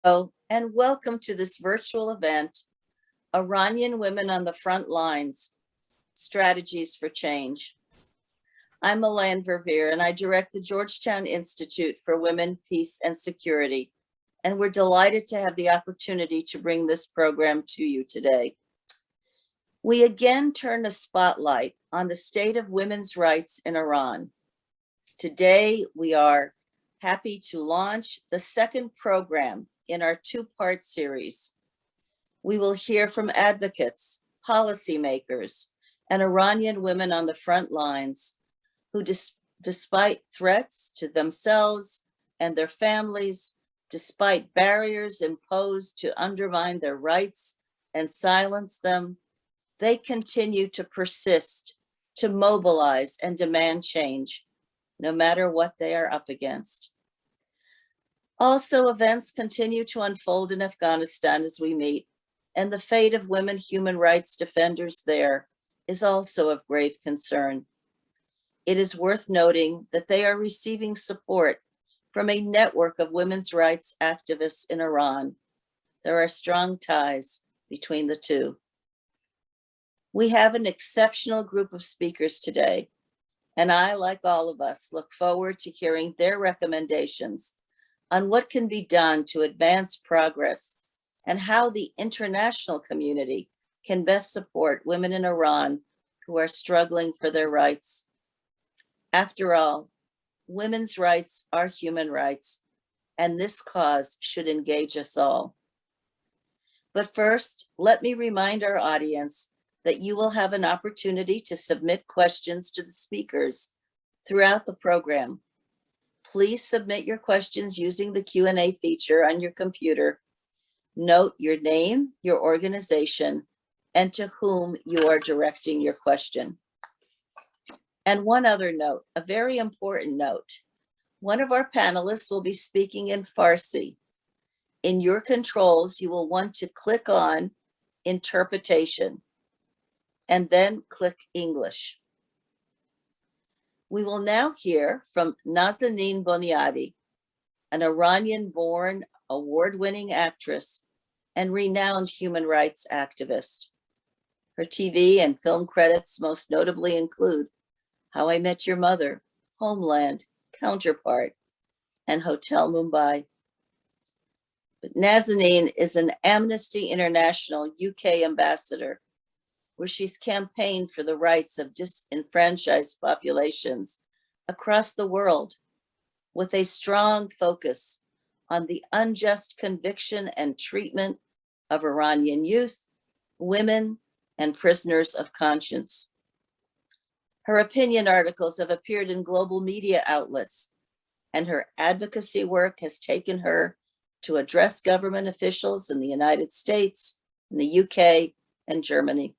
Hello, and welcome to this virtual event, Iranian Women on the Front Lines, Strategies for Change. I'm Elaine Verveer, and I direct the Georgetown Institute for Women, Peace, and Security, and we're delighted to have the opportunity to bring this program to you today. We again turn the spotlight on the state of women's rights in Iran. Today, we are happy to launch the second program in our two-part series. We will hear from advocates, policymakers, and Iranian women on the front lines who, despite threats to themselves and their families, despite barriers imposed to undermine their rights and silence them, they continue to persist, to mobilize and demand change, no matter what they are up against. Also, events continue to unfold in Afghanistan as we meet, and the fate of women human rights defenders there is also of grave concern. It is worth noting that they are receiving support from a network of women's rights activists in Iran. There are strong ties between the two. We have an exceptional group of speakers today, and I, like all of us, look forward to hearing their recommendations on what can be done to advance progress and how the international community can best support women in Iran who are struggling for their rights. After all, women's rights are human rights, and this cause should engage us all. But first, let me remind our audience that you will have an opportunity to submit questions to the speakers throughout the program. Please submit your questions using the Q&A feature on your computer. Note your name, your organization, and to whom you are directing your question. And one other note, a very important note. One of our panelists will be speaking in Farsi. In your controls, you will want to click on Interpretation and then click English. We will now hear from Nazanin Boniadi, an Iranian-born, award-winning actress and renowned human rights activist. Her TV and film credits most notably include How I Met Your Mother, Homeland, Counterpart, and Hotel Mumbai. But Nazanin is an Amnesty International UK ambassador, where she's campaigned for the rights of disenfranchised populations across the world, with a strong focus on the unjust conviction and treatment of Iranian youth, women, and prisoners of conscience. Her opinion articles have appeared in global media outlets, and her advocacy work has taken her to address government officials in the United States, in the UK, and Germany.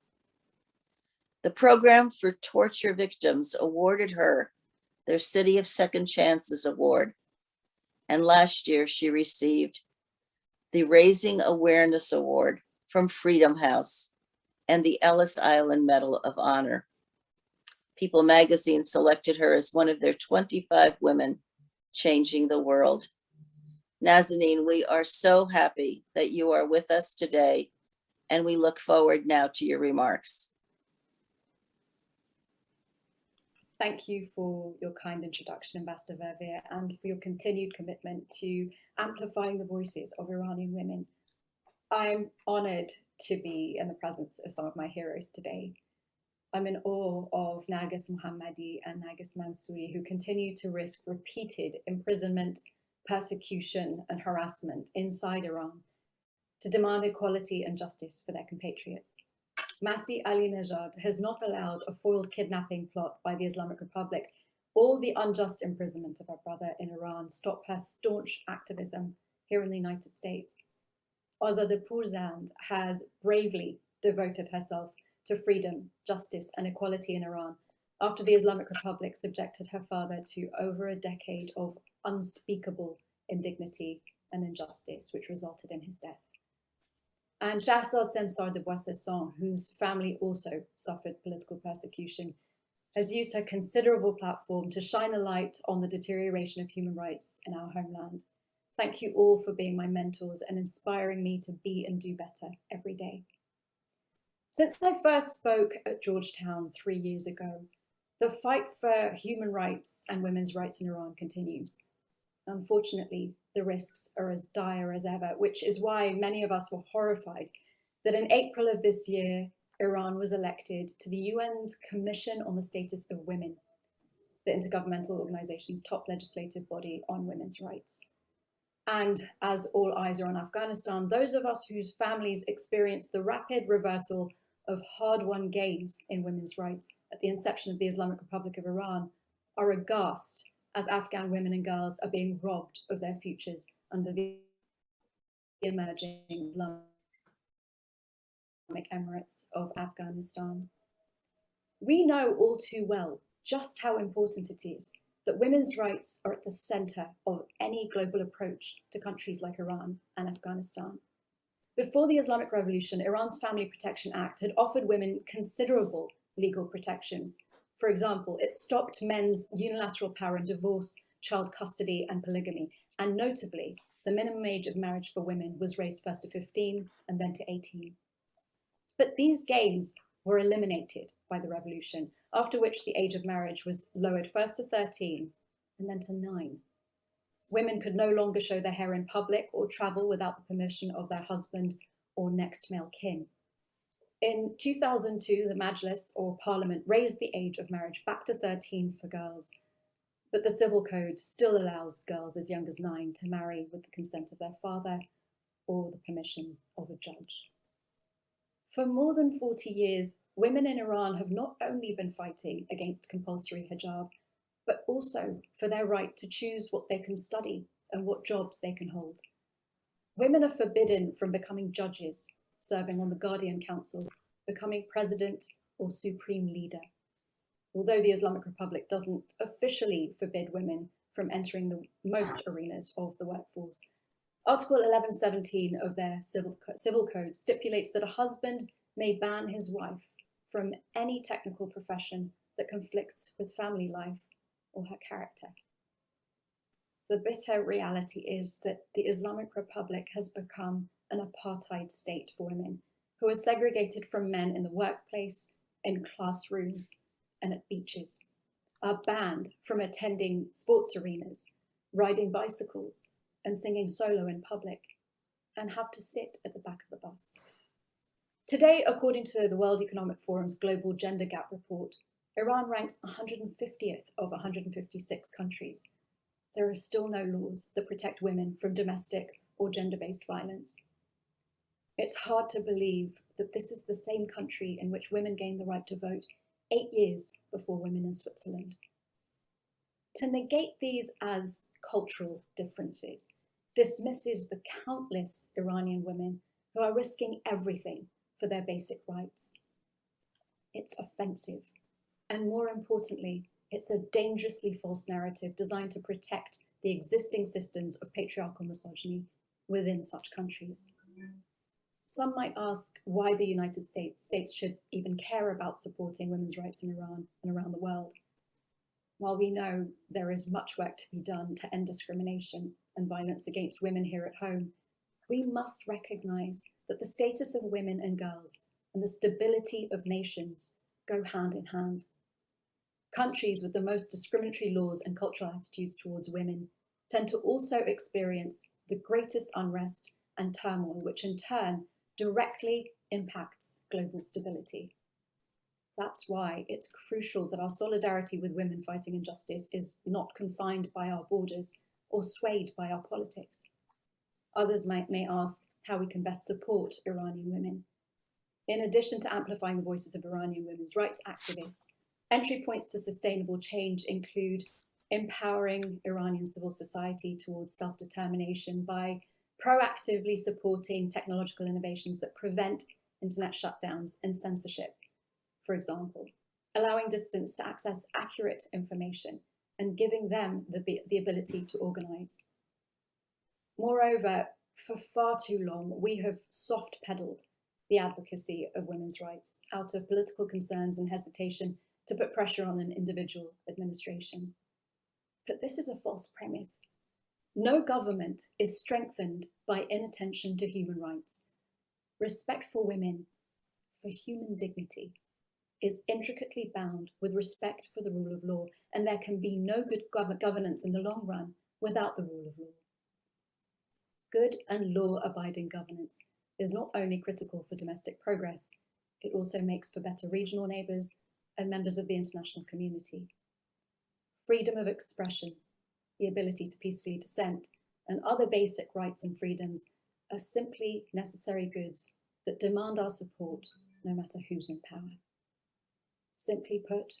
The Program for Torture Victims awarded her their City of Second Chances Award. And last year, she received the Raising Awareness Award from Freedom House and the Ellis Island Medal of Honor. People magazine selected her as one of their 25 women changing the world. Nazanin, we are so happy that you are with us today, and we look forward now to your remarks. Thank you for your kind introduction, Ambassador Verveer, and for your continued commitment to amplifying the voices of Iranian women. I'm honored to be in the presence of some of my heroes today. I'm in awe of Narges Mohammadi and Narges Mansouri, who continue to risk repeated imprisonment, persecution, and harassment inside Iran to demand equality and justice for their compatriots. Masih Alinejad has not allowed a foiled kidnapping plot by the Islamic Republic or the unjust imprisonment of her brother in Iran stop her staunch activism here in the United States. Azadeh Pourzand has bravely devoted herself to freedom, justice, and equality in Iran after the Islamic Republic subjected her father to over a decade of unspeakable indignity and injustice, which resulted in his death. And Shahzad Semsar de Boissesson, whose family also suffered political persecution, has used her considerable platform to shine a light on the deterioration of human rights in our homeland. Thank you all for being my mentors and inspiring me to be and do better every day. Since I first spoke at Georgetown 3 years ago, the fight for human rights and women's rights in Iran continues. Unfortunately, the risks are as dire as ever, which is why many of us were horrified that in April of this year, Iran was elected to the UN's Commission on the Status of Women, the Intergovernmental Organization's top legislative body on women's rights. And as all eyes are on Afghanistan, those of us whose families experienced the rapid reversal of hard-won gains in women's rights at the inception of the Islamic Republic of Iran are aghast as Afghan women and girls are being robbed of their futures under the emerging Islamic Emirates of Afghanistan. We know all too well just how important it is that women's rights are at the center of any global approach to countries like Iran and Afghanistan. Before the Islamic Revolution, Iran's Family Protection Act had offered women considerable legal protections. For example, it stopped men's unilateral power in divorce, child custody, and polygamy. And notably, the minimum age of marriage for women was raised first to 15 and then to 18. But these gains were eliminated by the revolution, after which the age of marriage was lowered first to 13 and then to 9. Women could no longer show their hair in public or travel without the permission of their husband or next male kin. In 2002, the Majlis, or Parliament, raised the age of marriage back to 13 for girls, but the Civil Code still allows girls as young as 9 to marry with the consent of their father or the permission of a judge. For more than 40 years, women in Iran have not only been fighting against compulsory hijab, but also for their right to choose what they can study and what jobs they can hold. Women are forbidden from becoming judges, serving on the Guardian Council, becoming president or supreme leader. Although the Islamic Republic doesn't officially forbid women from entering the most arenas of the workforce, Article 1117 of their civil code stipulates that a husband may ban his wife from any technical profession that conflicts with family life or her character. The bitter reality is that the Islamic Republic has become an apartheid state for women who are segregated from men in the workplace, in classrooms, and at beaches, are banned from attending sports arenas, riding bicycles, and singing solo in public, and have to sit at the back of the bus. Today, according to the World Economic Forum's Global Gender Gap Report, Iran ranks 150th of 156 countries. There are still no laws that protect women from domestic or gender-based violence. It's hard to believe that this is the same country in which women gained the right to vote 8 years before women in Switzerland. To negate these as cultural differences dismisses the countless Iranian women who are risking everything for their basic rights. It's offensive, and more importantly, it's a dangerously false narrative designed to protect the existing systems of patriarchal misogyny within such countries. Some might ask why the United States should even care about supporting women's rights in Iran and around the world. While we know there is much work to be done to end discrimination and violence against women here at home, we must recognize that the status of women and girls and the stability of nations go hand in hand. Countries with the most discriminatory laws and cultural attitudes towards women tend to also experience the greatest unrest and turmoil, which in turn directly impacts global stability. That's why it's crucial that our solidarity with women fighting injustice is not confined by our borders or swayed by our politics. Others may ask how we can best support Iranian women. In addition to amplifying the voices of Iranian women's rights activists, entry points to sustainable change include empowering Iranian civil society towards self-determination by proactively supporting technological innovations that prevent internet shutdowns and censorship. For example, allowing dissidents to access accurate information and giving them the ability to organize. Moreover, for far too long, we have soft-pedaled the advocacy of women's rights out of political concerns and hesitation to put pressure on an individual administration. But this is a false premise. No government is strengthened by inattention to human rights. Respect for women, for human dignity, is intricately bound with respect for the rule of law, and there can be no good governance in the long run without the rule of law. Good and law-abiding governance is not only critical for domestic progress, it also makes for better regional neighbours and members of the international community. Freedom of expression, the ability to peacefully dissent, and other basic rights and freedoms are simply necessary goods that demand our support no matter who's in power. Simply put,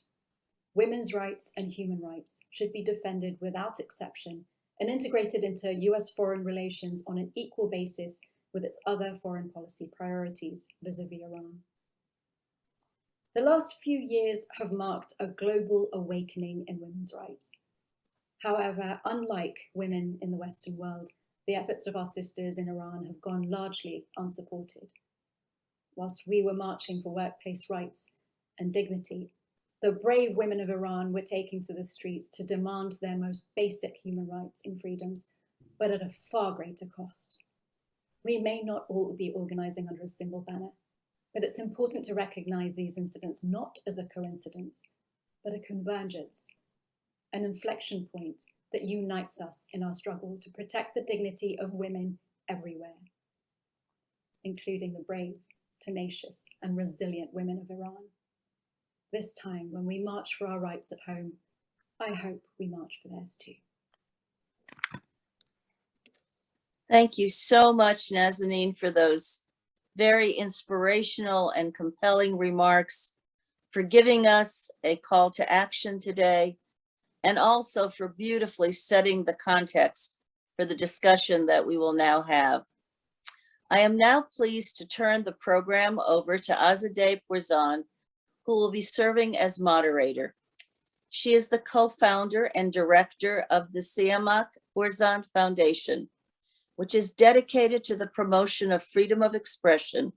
women's rights and human rights should be defended without exception and integrated into US foreign relations on an equal basis with its other foreign policy priorities vis-à-vis Iran. The last few years have marked a global awakening in women's rights. However, unlike women in the Western world, the efforts of our sisters in Iran have gone largely unsupported. Whilst we were marching for workplace rights and dignity, the brave women of Iran were taking to the streets to demand their most basic human rights and freedoms, but at a far greater cost. We may not all be organizing under a single banner, but it's important to recognize these incidents not as a coincidence, but a convergence, an inflection point that unites us in our struggle to protect the dignity of women everywhere, including the brave, tenacious, and resilient women of Iran. This time, when we march for our rights at home, I hope we march for theirs too. Thank you so much, Nazanin, for those very inspirational and compelling remarks, for giving us a call to action today, and also for beautifully setting the context for the discussion that we will now have. I am now pleased to turn the program over to Azadeh Pourzan, who will be serving as moderator. She is the co-founder and director of the Siamak Pourzan Foundation, which is dedicated to the promotion of freedom of expression,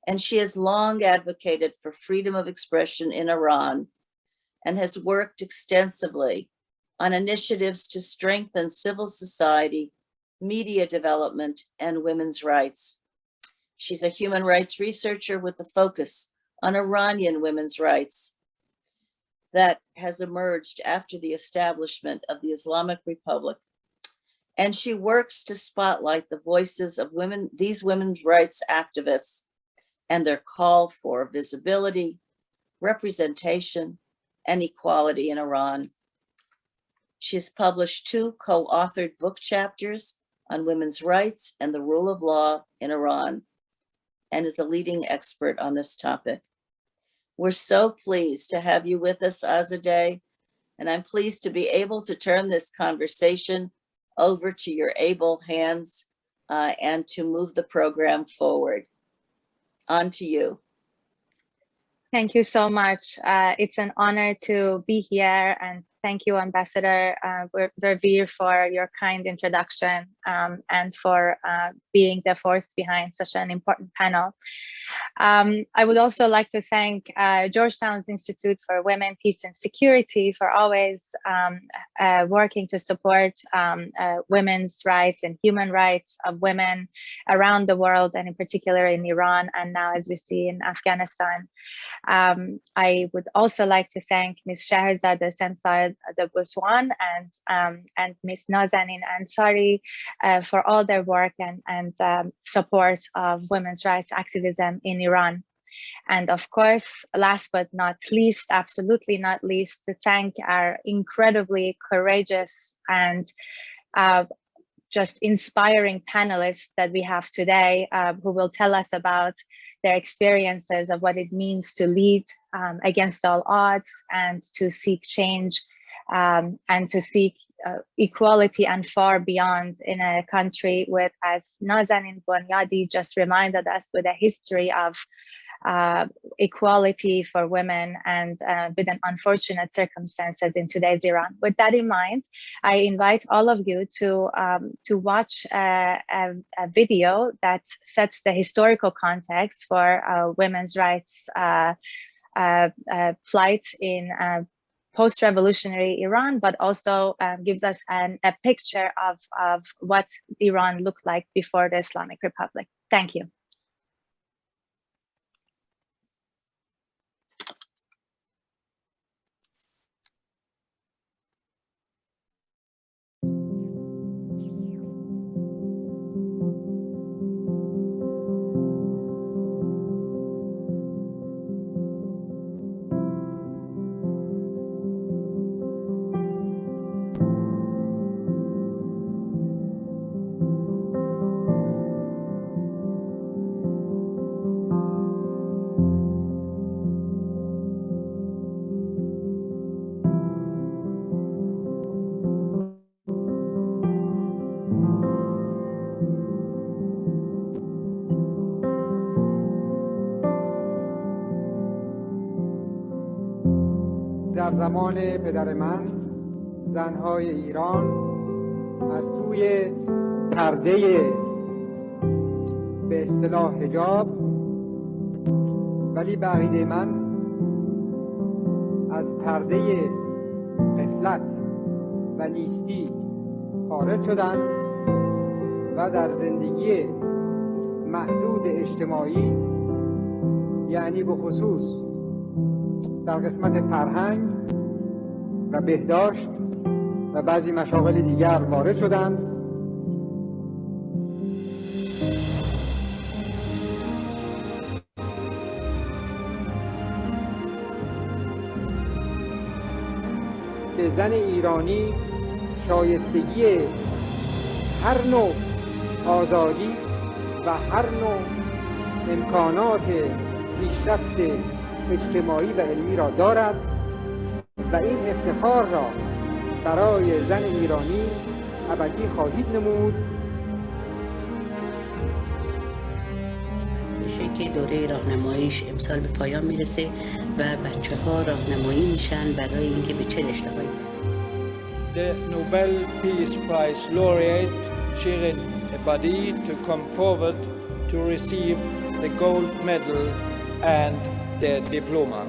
and she has long advocated for freedom of expression in Iran and has worked extensively on initiatives to strengthen civil society, media development, and women's rights. She's a human rights researcher with a focus on Iranian women's rights that has emerged after the establishment of the Islamic Republic. And she works to spotlight the voices of women, these women's rights activists, and their call for visibility, representation, and equality in Iran. She has published 2 co-authored book chapters on women's rights and the rule of law in Iran, and is a leading expert on this topic. We're so pleased to have you with us, Azadeh, and I'm pleased to be able to turn this conversation over to your able hands and to move the program forward. On to you. Thank you so much. It's an honor to be here, and thank you, Ambassador Verveer, for your kind introduction and for being the force behind such an important panel. I would also like to thank Georgetown's Institute for Women, Peace and Security for always working to support women's rights and human rights of women around the world, and in particular in Iran, and now as we see in Afghanistan. I would also like to thank Ms. Shahrzad Semsad de Bouswan and Ms. Nazanin Ansari for all their work and support of women's rights activism in Iran. And of course, last but not least, absolutely not least, to thank our incredibly courageous and just inspiring panelists that we have today, who will tell us about their experiences of what it means to lead against all odds and to seek change and to seek equality and far beyond in a country with, as Nazanin Boniadi just reminded us, with a history of equality for women and with an unfortunate circumstances in today's Iran. With that in mind, I invite all of you to watch a video that sets the historical context for women's rights plight in post-revolutionary Iran, but also gives us a picture of what Iran looked like before the Islamic Republic. Thank you. در زمان پدر من زنهای ایران از توی پرده به اصطلاح حجاب، ولی به عقیده من از پرده غفلت و نیستی خارج شدند و در زندگی محدود اجتماعی، یعنی به خصوص در قسمت فرهنگ و بهداشت و بعضی مشاغل دیگر وارد شدند. که زن ایرانی شایستگی هر نوع آزادی و هر نوع امکانات پیشرفت اجتماعی و علمی را دارد و این افتخار را برای زن ایرانی ابدی خواهید نمود. میشه که دوره راهنماییش امسال به پایان میرسه و بچه‌ها راهنمایی میشن برای اینکه به چه رشته‌هایی The Nobel Peace Prize laureate Shirin Ebadi to come forward to receive the gold medal and the diploma.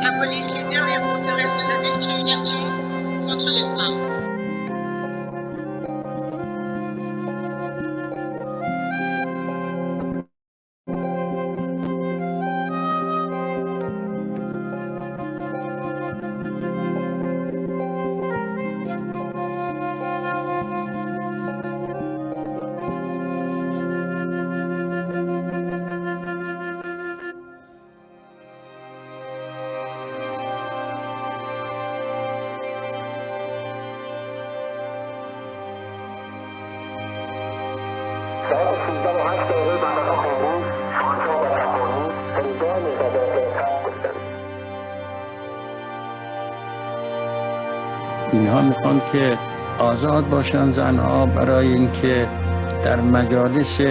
La police libère les forteresses de la discrimination contre les femmes. اینها میخوان که آزاد باشن زنها برای اینکه در مجالس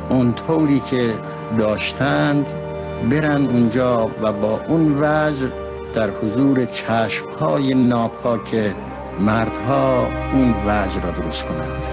اون طوری که داشتند برن اونجا و با اون وضع در حضور چشمهای ناپاک مردها اون وضع را درست کنند.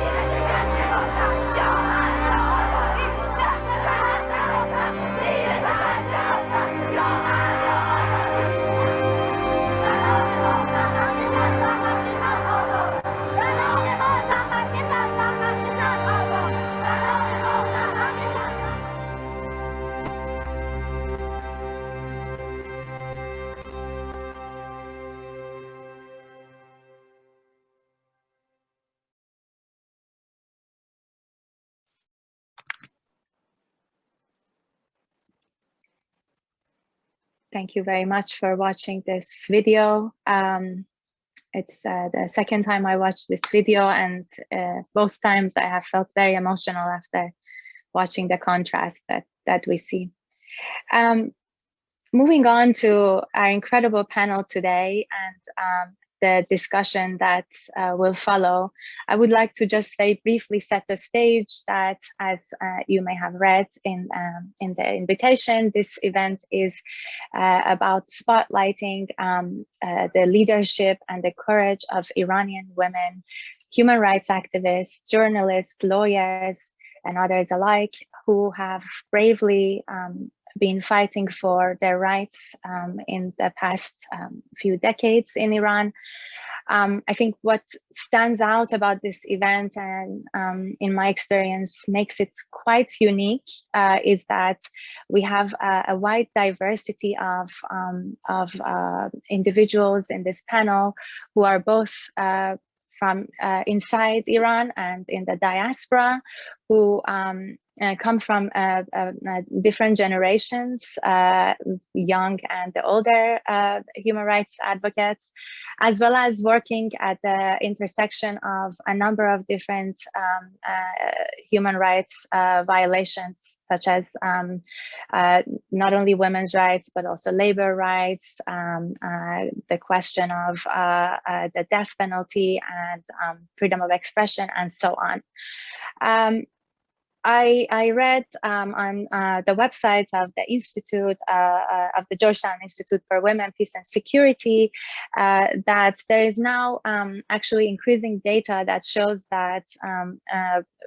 Thank you very much for watching this video. It's the second time I watched this video, and both times I have felt very emotional after watching the contrast that we see. Moving on to our incredible panel today and the discussion that will follow, I would like to just very briefly set the stage that, as you may have read in the invitation, this event is about spotlighting the leadership and the courage of Iranian women, human rights activists, journalists, lawyers, and others alike, who have bravely been fighting for their rights in the past few decades in Iran. I think what stands out about this event, and in my experience makes it quite unique, is that we have a wide diversity of individuals in this panel who are both from inside Iran and in the diaspora, who come from different generations, young and the older human rights advocates, as well as working at the intersection of a number of different human rights violations, such as not only women's rights, but also labor rights, the question of the death penalty and freedom of expression, and so on. I read on the website of the Institute, of the Georgetown Institute for Women, Peace and Security, that there is now actually increasing data that shows that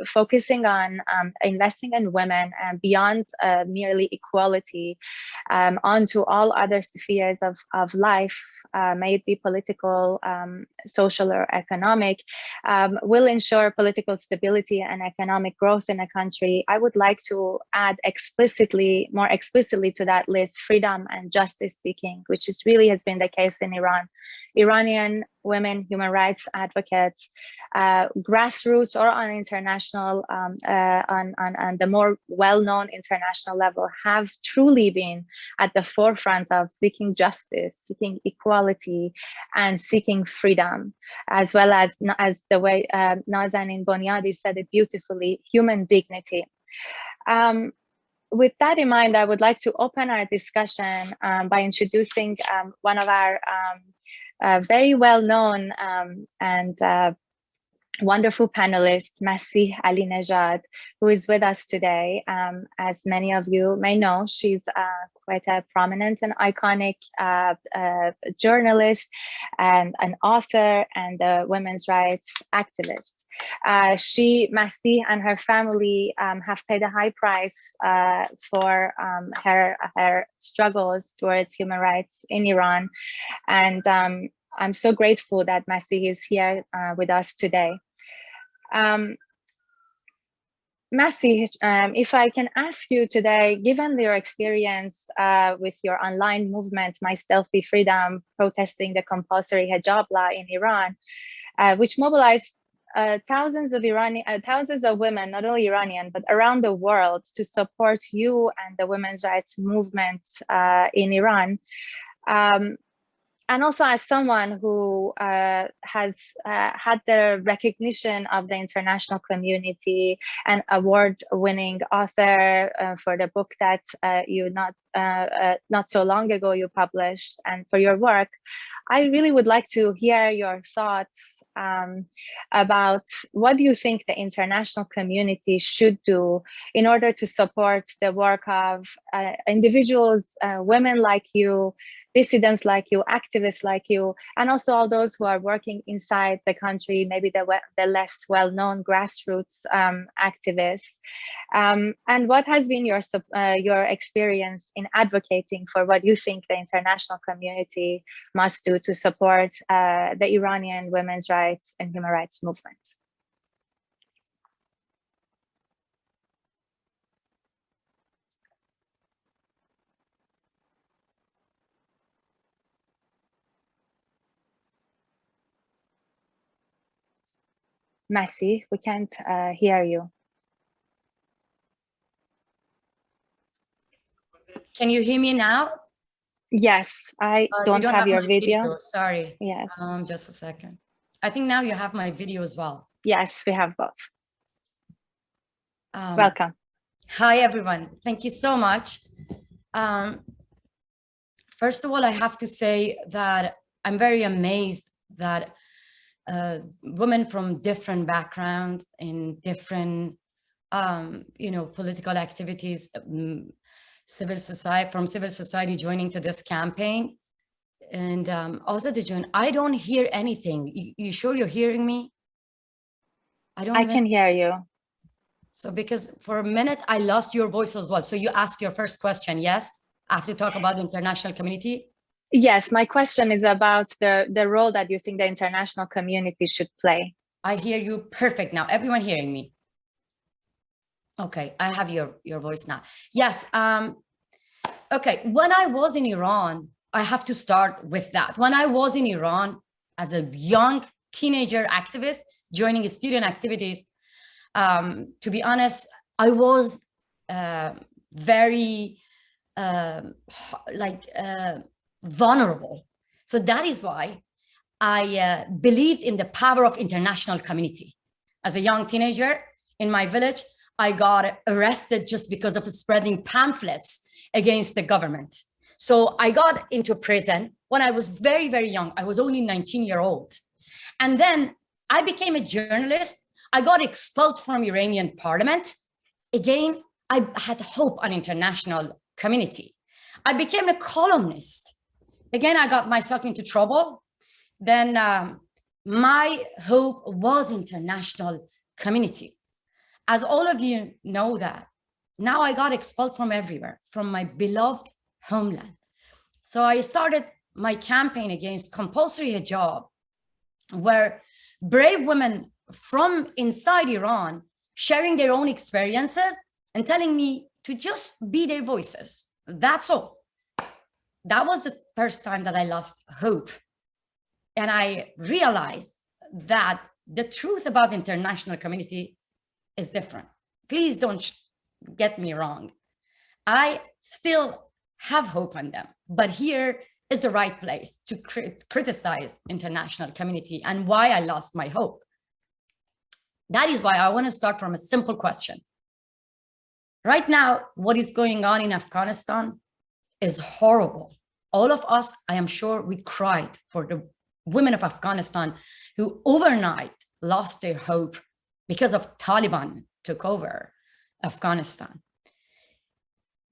focusing on investing in women and beyond merely equality onto all other spheres of life, may it be political, social, or economic, will ensure political stability and economic growth in a country. I would like to add more explicitly to that list, freedom and justice seeking, which really has been the case in Iran. Iranian women, human rights advocates, grassroots or on international, on the more well-known international level, have truly been at the forefront of seeking justice, seeking equality, and seeking freedom, as well as the way Nazanin Boniadi said it beautifully, human dignity. With that in mind, I would like to open our discussion by introducing one of our very well-known and wonderful panelist, Masih Alinejad, who is with us today. As many of you may know, she's quite a prominent and iconic journalist and an author and a women's rights activist. Masih and her family have paid a high price for her struggles towards human rights in Iran. And I'm so grateful that Masih is here with us today. Masih, if I can ask you today, given your experience with your online movement, My Stealthy Freedom, protesting the compulsory hijab law in Iran, which mobilized thousands of women, not only Iranian, but around the world, to support you and the women's rights movement in Iran. And also as someone who has had the recognition of the international community, an award-winning author for the book that you not so long ago you published, and for your work, I really would like to hear your thoughts about what do you think the international community should do in order to support the work of individuals, women like you, dissidents like you, activists like you, and also all those who are working inside the country, maybe the less well-known grassroots activists. And what has been your experience in advocating for what you think the international community must do to support the Iranian women's rights and human rights movement? Masih, we can't hear you. Can you hear me now? Yes, I You don't have your my video. Sorry. Yes. Just a second. I think now you have my video as well. Yes, we have both. Welcome. Hi, everyone. Thank you so much. First of all, I have to say that I'm very amazed that women from different backgrounds in different, political activities, civil society joining to this campaign. And also to join, I don't hear anything. You sure you're hearing me? I can hear you. So because for a minute, I lost your voice as well. So you asked your first question, yes? I have to talk about the international community? Yes, my question is about the role that you think the international community should play. I hear you perfect now. Everyone hearing me? Okay, I have your voice now. Yes. Okay, when I was in Iran, I have to start with that. When I was in Iran as a young teenager activist, joining student activities, to be honest, I was very vulnerable. So that is why I believed in the power of international community. As a young teenager in my village, I got arrested just because of spreading pamphlets against the government. So I got into prison when I was very, very young. I was only 19-year-old. And then I became a journalist. I got expelled from Iranian parliament. Again, I had hope on international community. I became a columnist. Again, I got myself into trouble. Then my hope was international community. As all of you know that, now I got expelled from everywhere, from my beloved homeland. So I started my campaign against compulsory hijab, where brave women from inside Iran sharing their own experiences and telling me to just be their voices. That's all. That was the first time that I lost hope. And I realized that the truth about the international community is different. Please don't get me wrong. I still have hope on them, but here is the right place to criticize international community and why I lost my hope. That is why I want to start from a simple question. Right now, what is going on in Afghanistan is horrible. All of us, I am sure, we cried for the women of Afghanistan who overnight lost their hope because of Taliban took over Afghanistan.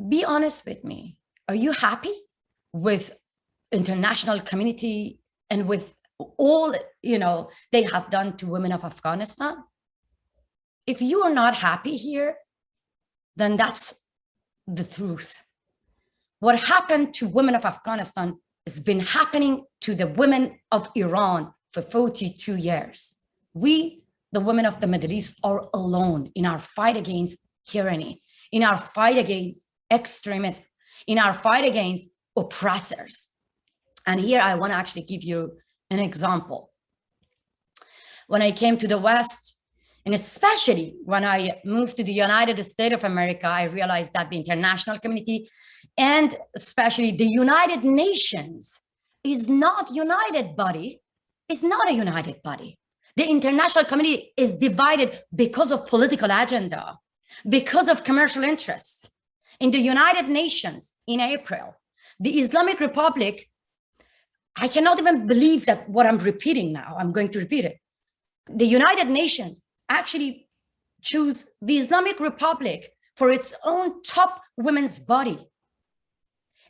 Be honest with me. Are you happy with international community and with all they have done to women of Afghanistan? If you are not happy here, then that's the truth. What happened to women of Afghanistan has been happening to the women of Iran for 42 years. We, the women of the Middle East, are alone in our fight against tyranny, in our fight against extremism, in our fight against oppressors. And here I want to actually give you an example. When I came to the West, and especially when I moved to the United States of America, I realized that the international community and especially the United Nations is not united body, is not a united body. The international community is divided because of political agenda, because of commercial interests. In the United Nations in April, the Islamic Republic, I cannot even believe that what I'm repeating now, I'm going to repeat it. The United Nations actually choose the Islamic Republic for its own top women's body.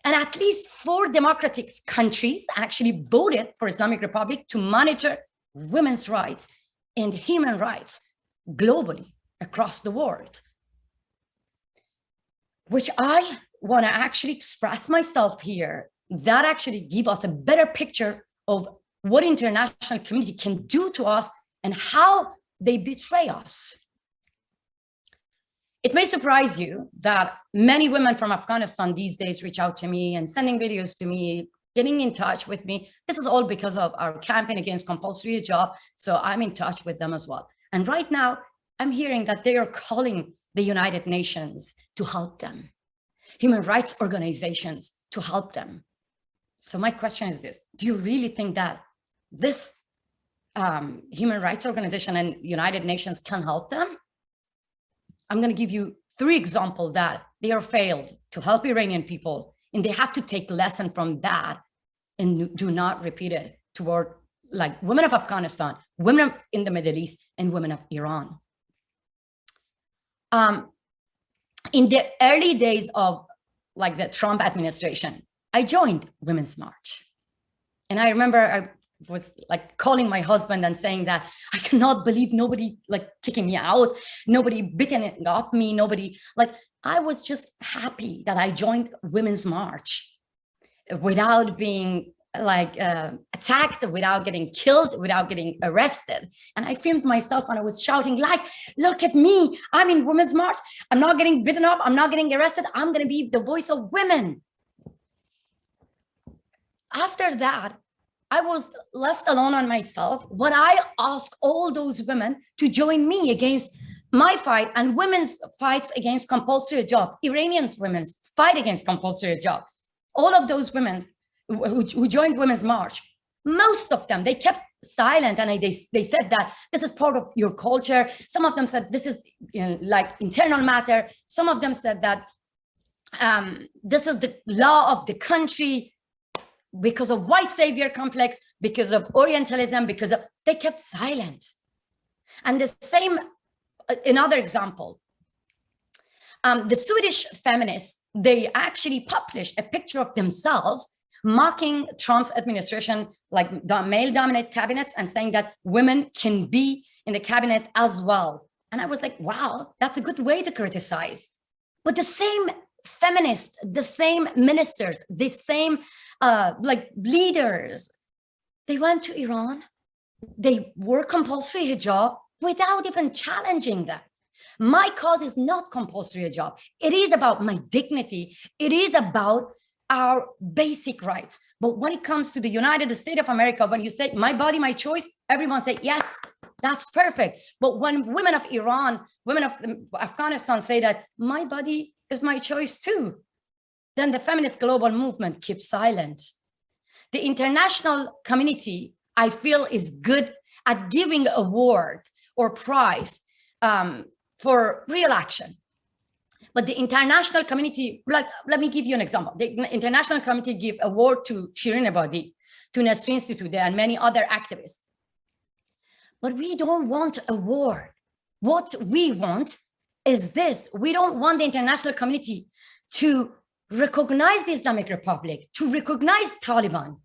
And at least 4 democratic countries actually voted for Islamic Republic to monitor women's rights and human rights globally across the world, which I want to actually express myself here. That actually give us a better picture of what international community can do to us and how they betray us. It may surprise you that many women from Afghanistan these days reach out to me and sending videos to me, getting in touch with me. This is all because of our campaign against compulsory hijab. So I'm in touch with them as well. And right now, I'm hearing that they are calling the United Nations to help them, human rights organizations to help them. So my question is this: do you really think that this human rights organization and United Nations can help them? I'm going to give you 3 examples that they are failed to help Iranian people, and they have to take lesson from that and do not repeat it toward like women of Afghanistan, women in the Middle East, and women of Iran. In the early days of like the Trump administration, I joined Women's March. And I remember I was like calling my husband and saying that I cannot believe nobody like kicking me out, nobody beating up me, nobody, like, I was just happy that I joined Women's March without being like attacked, without getting killed, without getting arrested. And I filmed myself and I was shouting like, look at me, I'm in Women's March, I'm not getting beaten up, I'm not getting arrested, I'm gonna be the voice of women. After that, I was left alone on myself when I asked all those women to join me against my fight and women's fights against compulsory hijab, Iranians women's fight against compulsory hijab. All of those women who joined Women's March, most of them, they kept silent and they said that this is part of your culture. Some of them said this is like internal matter. Some of them said that this is the law of the country, because of white savior complex, because of Orientalism, because of, they kept silent. And the same, another example, the Swedish feminists, they actually published a picture of themselves mocking Trump's administration, like the male-dominated cabinets, and saying that women can be in the cabinet as well. And I was like, wow, that's a good way to criticize. But the same feminists, the same ministers, the same like leaders, they went to Iran, they wore compulsory hijab without even challenging that. My cause is not compulsory hijab. It is about my dignity. It is about our basic rights. But when it comes to the United States of America, when you say my body, my choice, everyone say, yes, that's perfect. But when women of Iran, women of Afghanistan say that my body is my choice too, then the feminist global movement keeps silent. The international community, I feel, is good at giving award or prize for real action. But the international community, like, let me give you an example. The international community give award to Shirin Ebadi, to Nasrin Sotoudeh, and many other activists. But we don't want award. What we want is this. We don't want the international community to recognize the Islamic Republic, to recognize Taliban.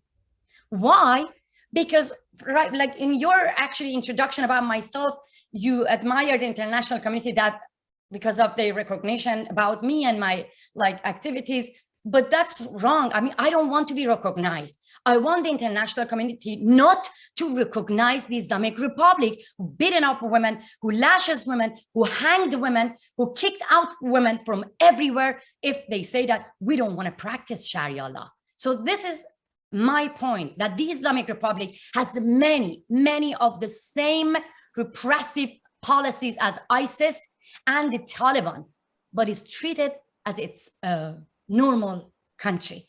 Why? Because, right, like in your actually introduction about myself, you admired the international community that because of the recognition about me and my like activities, but that's wrong. I mean, I don't want to be recognized. I want the international community not to recognize the Islamic Republic, who beaten up women, who lashes women, who hanged women, who kicked out women from everywhere if they say that we don't want to practice Sharia law. So this is my point, that the Islamic Republic has many, many of the same repressive policies as ISIS and the Taliban, but is treated as its normal country.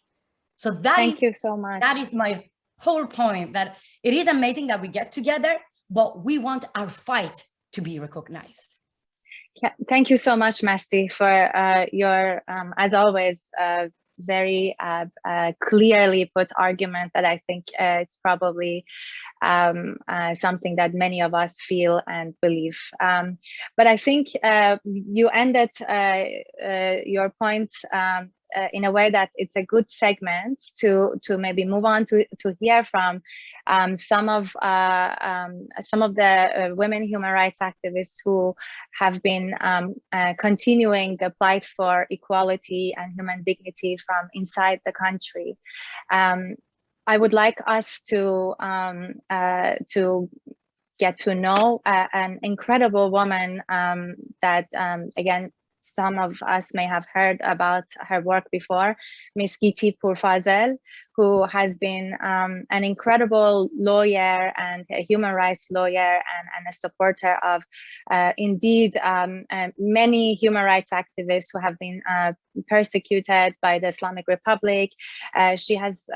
So that Thank you so much. That is my whole point, that it is amazing that we get together, but we want our fight to be recognized. Yeah, thank you so much, Masih, for your, as always, very clearly put argument that I think is probably something that many of us feel and believe. But I think you ended your point in a way that it's a good segment to maybe move on to hear from some of the women human rights activists who have been continuing the fight for equality and human dignity from inside the country. I would like us to get to know an incredible woman that again, some of us may have heard about her work before, Ms. Giti Pourfazel, who has been an incredible lawyer and a human rights lawyer and a supporter of indeed many human rights activists who have been persecuted by the Islamic Republic. She has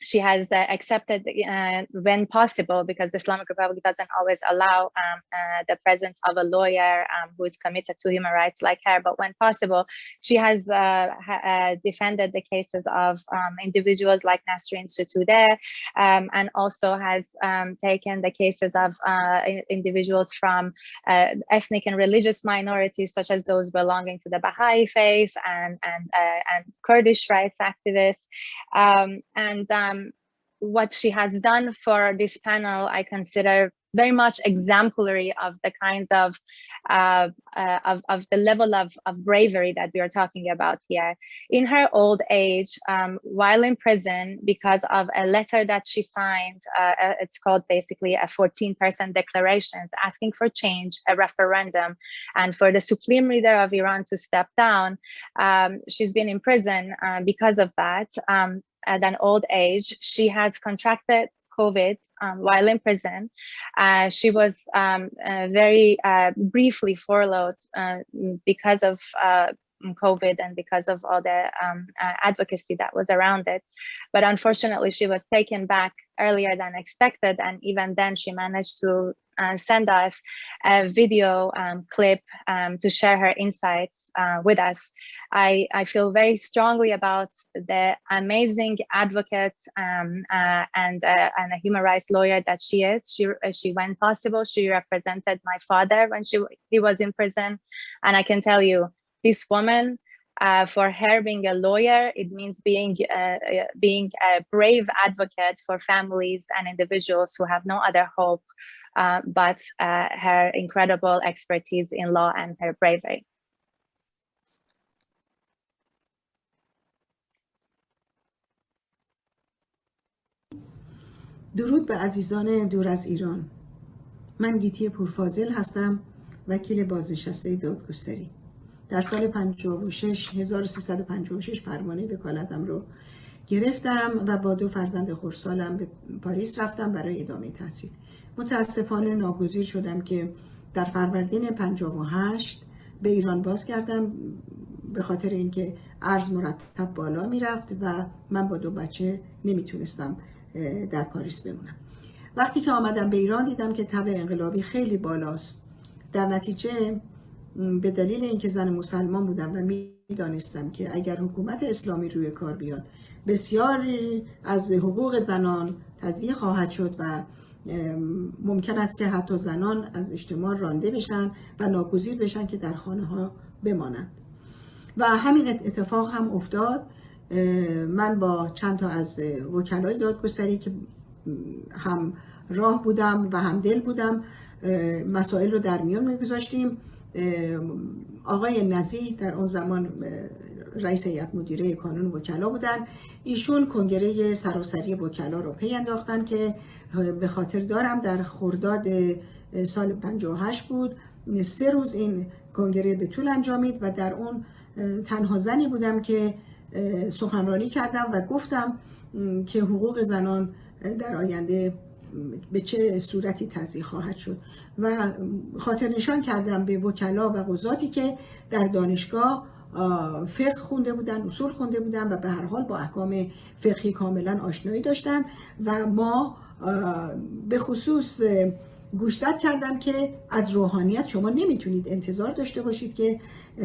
she has accepted when possible, because the Islamic Republic doesn't always allow the presence of a lawyer who is committed to human rights like her, but when possible, she has defended the cases of individuals like Nasrin Sotoudeh, and also has taken the cases of individuals from ethnic and religious minorities, such as those belonging to the Baha'i faith and Kurdish rights activists. What she has done for this panel, I consider very much exemplary of the kinds of the level of bravery that we are talking about here. In her old age, while in prison, because of a letter that she signed, it's called basically a 14% declarations asking for change, a referendum, and for the supreme leader of Iran to step down. She's been in prison because of that. At an old age, she has contracted COVID while in prison. She was very briefly furloughed because of COVID and because of all the advocacy that was around it. But unfortunately, she was taken back earlier than expected. And even then, she managed to send us a video clip to share her insights with us. I feel very strongly about the amazing advocate and a human rights lawyer that she is. She when possible, she represented my father when he was in prison. And I can tell you, this woman, for her being a lawyer, it means being a brave advocate for families and individuals who have no other hope but her incredible expertise in law and her bravery. درود به عزیزان دور از ایران. من گیتی پورفاضل هستم، وکیل بازنشسته دادگستری. در سال 1356 پروانه وکالتم رو گرفتم و با 2 فرزند خردسالم به پاریس رفتم برای ادامه تحصیل. متاسفانه ناگزیر شدم که در فروردین 58 به ایران بازگردم، به خاطر اینکه ارز مرتب بالا میرفت و من با 2 بچه نمیتونستم در پاریس بمونم. وقتی که آمدم به ایران دیدم که تب انقلابی خیلی بالاست. در نتیجه به دلیل اینکه زن مسلمان بودم و میدانستم که اگر حکومت اسلامی روی کار بیاد بسیاری از حقوق زنان تضییع خواهد شد و ممکن است که حتی زنان از اجتماع رانده بشن و ناگزیر بشن که در خانه ها بمانند. و همین اتفاق هم افتاد. من با چند تا از وکلای دادگستری که هم راه بودم و هم دل بودم مسائل رو در میان میگذاشتیم. آقای نزیح در اون زمان رئیس هیئت مدیره کانون وکلا بودن. ایشون کنگره سراسری وکلا رو پی انداختن که به خاطر دارم در خرداد سال 58 بود. 3 روز این کنگره به طول انجامید و در اون تنها زنی بودم که سخنرانی کردم و گفتم که حقوق زنان در آینده به چه صورتی تضییع خواهد شد و خاطر نشان کردم به وکلا و قضاتی که در دانشگاه فقه خونده بودن، اصول خونده بودن و به هر حال با احکام فقهی کاملا آشنایی داشتن و ما به خصوص گوشزد کردم که از روحانیت شما نمیتونید انتظار داشته باشید که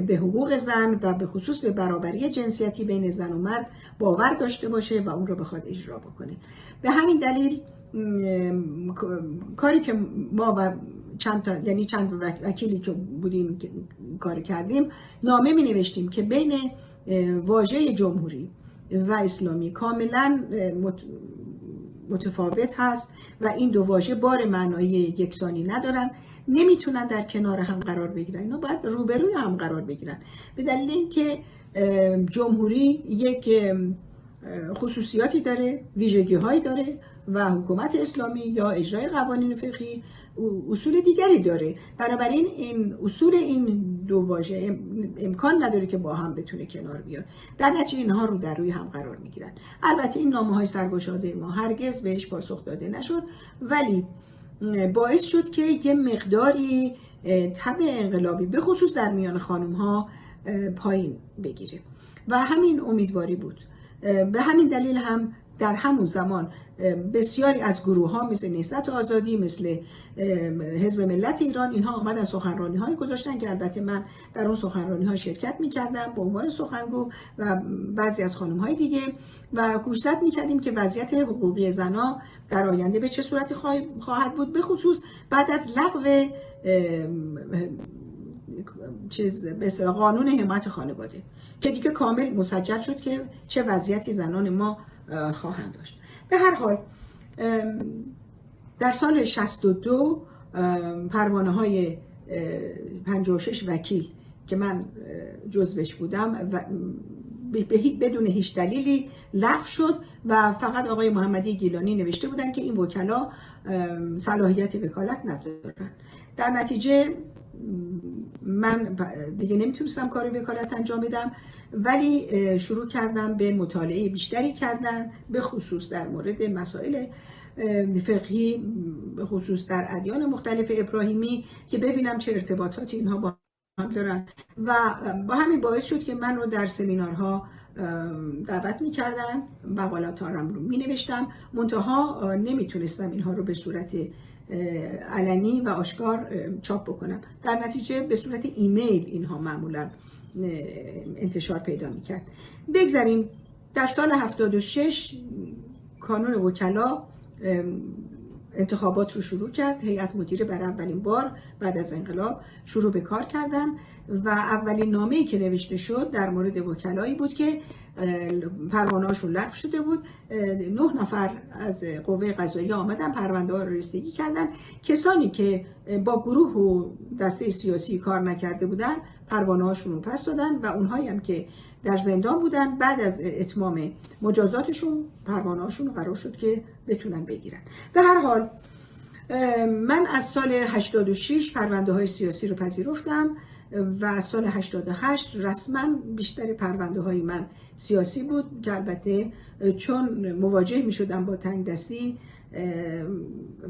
به حقوق زن و به خصوص به برابری جنسیتی بین زن و مرد باور داشته باشه و اون رو بخواد اجرا بکنه. به همین دلیل کاری که ما و چند وکیلی که بودیم کار کردیم، نامه می نوشتیم که بین واژه جمهوری و اسلامی کاملا متفاوت هست و این 2 واژه بار معنایی یکسانی ندارن، نمیتونن در کنار هم قرار بگیرن. اینا باید روبروی هم قرار بگیرن، به دلیل اینکه جمهوری یک خصوصیاتی داره، ویژگی هایی داره و حکومت اسلامی یا اجرای قوانین فقهی اصول دیگری داره. بنابراین این اصول این 2 واژه امکان نداره که با هم بتونه کنار بیاد. در نتیجه اینها رو در روی هم قرار میگیرن. البته این نامه‌های سرگشاده ما هرگز بهش پاسخ داده نشد، ولی باعث شد که یه مقداری تب انقلابی به خصوص در میان خانم‌ها پایین بگیره و همین امیدواری بود. به همین دلیل هم در همون زمان بسیاری از گروه ها مثل نهضت آزادی، مثل حزب ملت ایران، اینها آمدن سخنرانی های گذاشتن که البته من در اون سخنرانی ها شرکت میکردم به عنوان سخنگو و بعضی از خانم های دیگه، و گوشزد میکردیم که وضعیت حقوقی زنها در آینده به چه صورتی خواهد بود، به خصوص بعد از لغو به اصطلاح قانون حمایت خانواده که دیگه کامل مسجل شد که چه وضعیتی زنان ما خواهند داشت. به هر حال در سال 62 پروانه های 56 وکیل که من جزوش بودم بدون هیچ دلیلی لغو شد و فقط آقای محمدی گیلانی نوشته بودن که این وکلا صلاحیت وکالت ندارن. در نتیجه من دیگه نمیتونستم کار وکالت انجام بدم، ولی شروع کردم به مطالعه بیشتری کردن، به خصوص در مورد مسائل فقهی، به خصوص در ادیان مختلف ابراهیمی، که ببینم چه ارتباطاتی اینها با هم دارن و با همین باعث شد که من رو در سمینارها دعوت میکردن، مقالات رو مینوشتم، منتها نمیتونستم اینها رو به صورت علنی و آشکار چاپ بکنم. در نتیجه به صورت ایمیل اینها معمولا انتشار پیدا میکرد. بگذاریم در سال 76 کانون وکلا انتخابات رو شروع کرد. هیئت مدیره برای اولین بار بعد از انقلاب شروع به کار کردن و اولین نامه‌ای که نوشته شد در مورد وکلایی بود که پروانه‌هاشون لغو شده بود. 9 نفر از قوه قضاییه آمدن پرونده‌ها رو رسیدگی کردن. کسانی که با گروه و دسته سیاسی کار نکرده بودن پروانه‌هاشون رو پس دادن و اونهایی هم که در زندان بودن بعد از اتمام مجازاتشون پروانه‌هاشون قرار شد که بتونن بگیرن. به هر حال من از سال 86 پرونده‌های سیاسی رو پذیرفتم و از سال 88 رسما بیشتر پرونده‌های من سیاسی بود که البته چون مواجه می‌شدم با تنگ دستی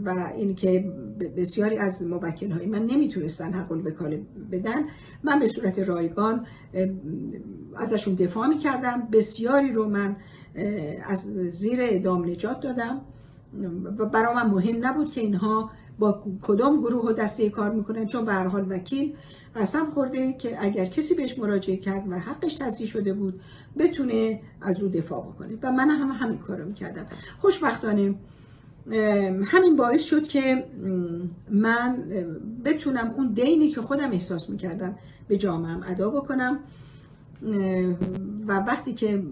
و اینکه بسیاری از موکل‌های من نمیتونستن حق الوکاله بدن، من به صورت رایگان ازشون دفاع میکردم. بسیاری رو من از زیر اعدام نجات دادم و برای من مهم نبود که اینها با کدام گروه و دسته کار میکنن، چون به هر حال وکیل قسم خورده که اگر کسی بهش مراجعه کرد و حقش تضییع شده بود بتونه از او دفاع بکنه و من هم همین کارو میکردم. خوشبختانه همین باعث شد که من بتونم اون دینی که خودم احساس میکردم به جامعه‌ام ادا بکنم و وقتی که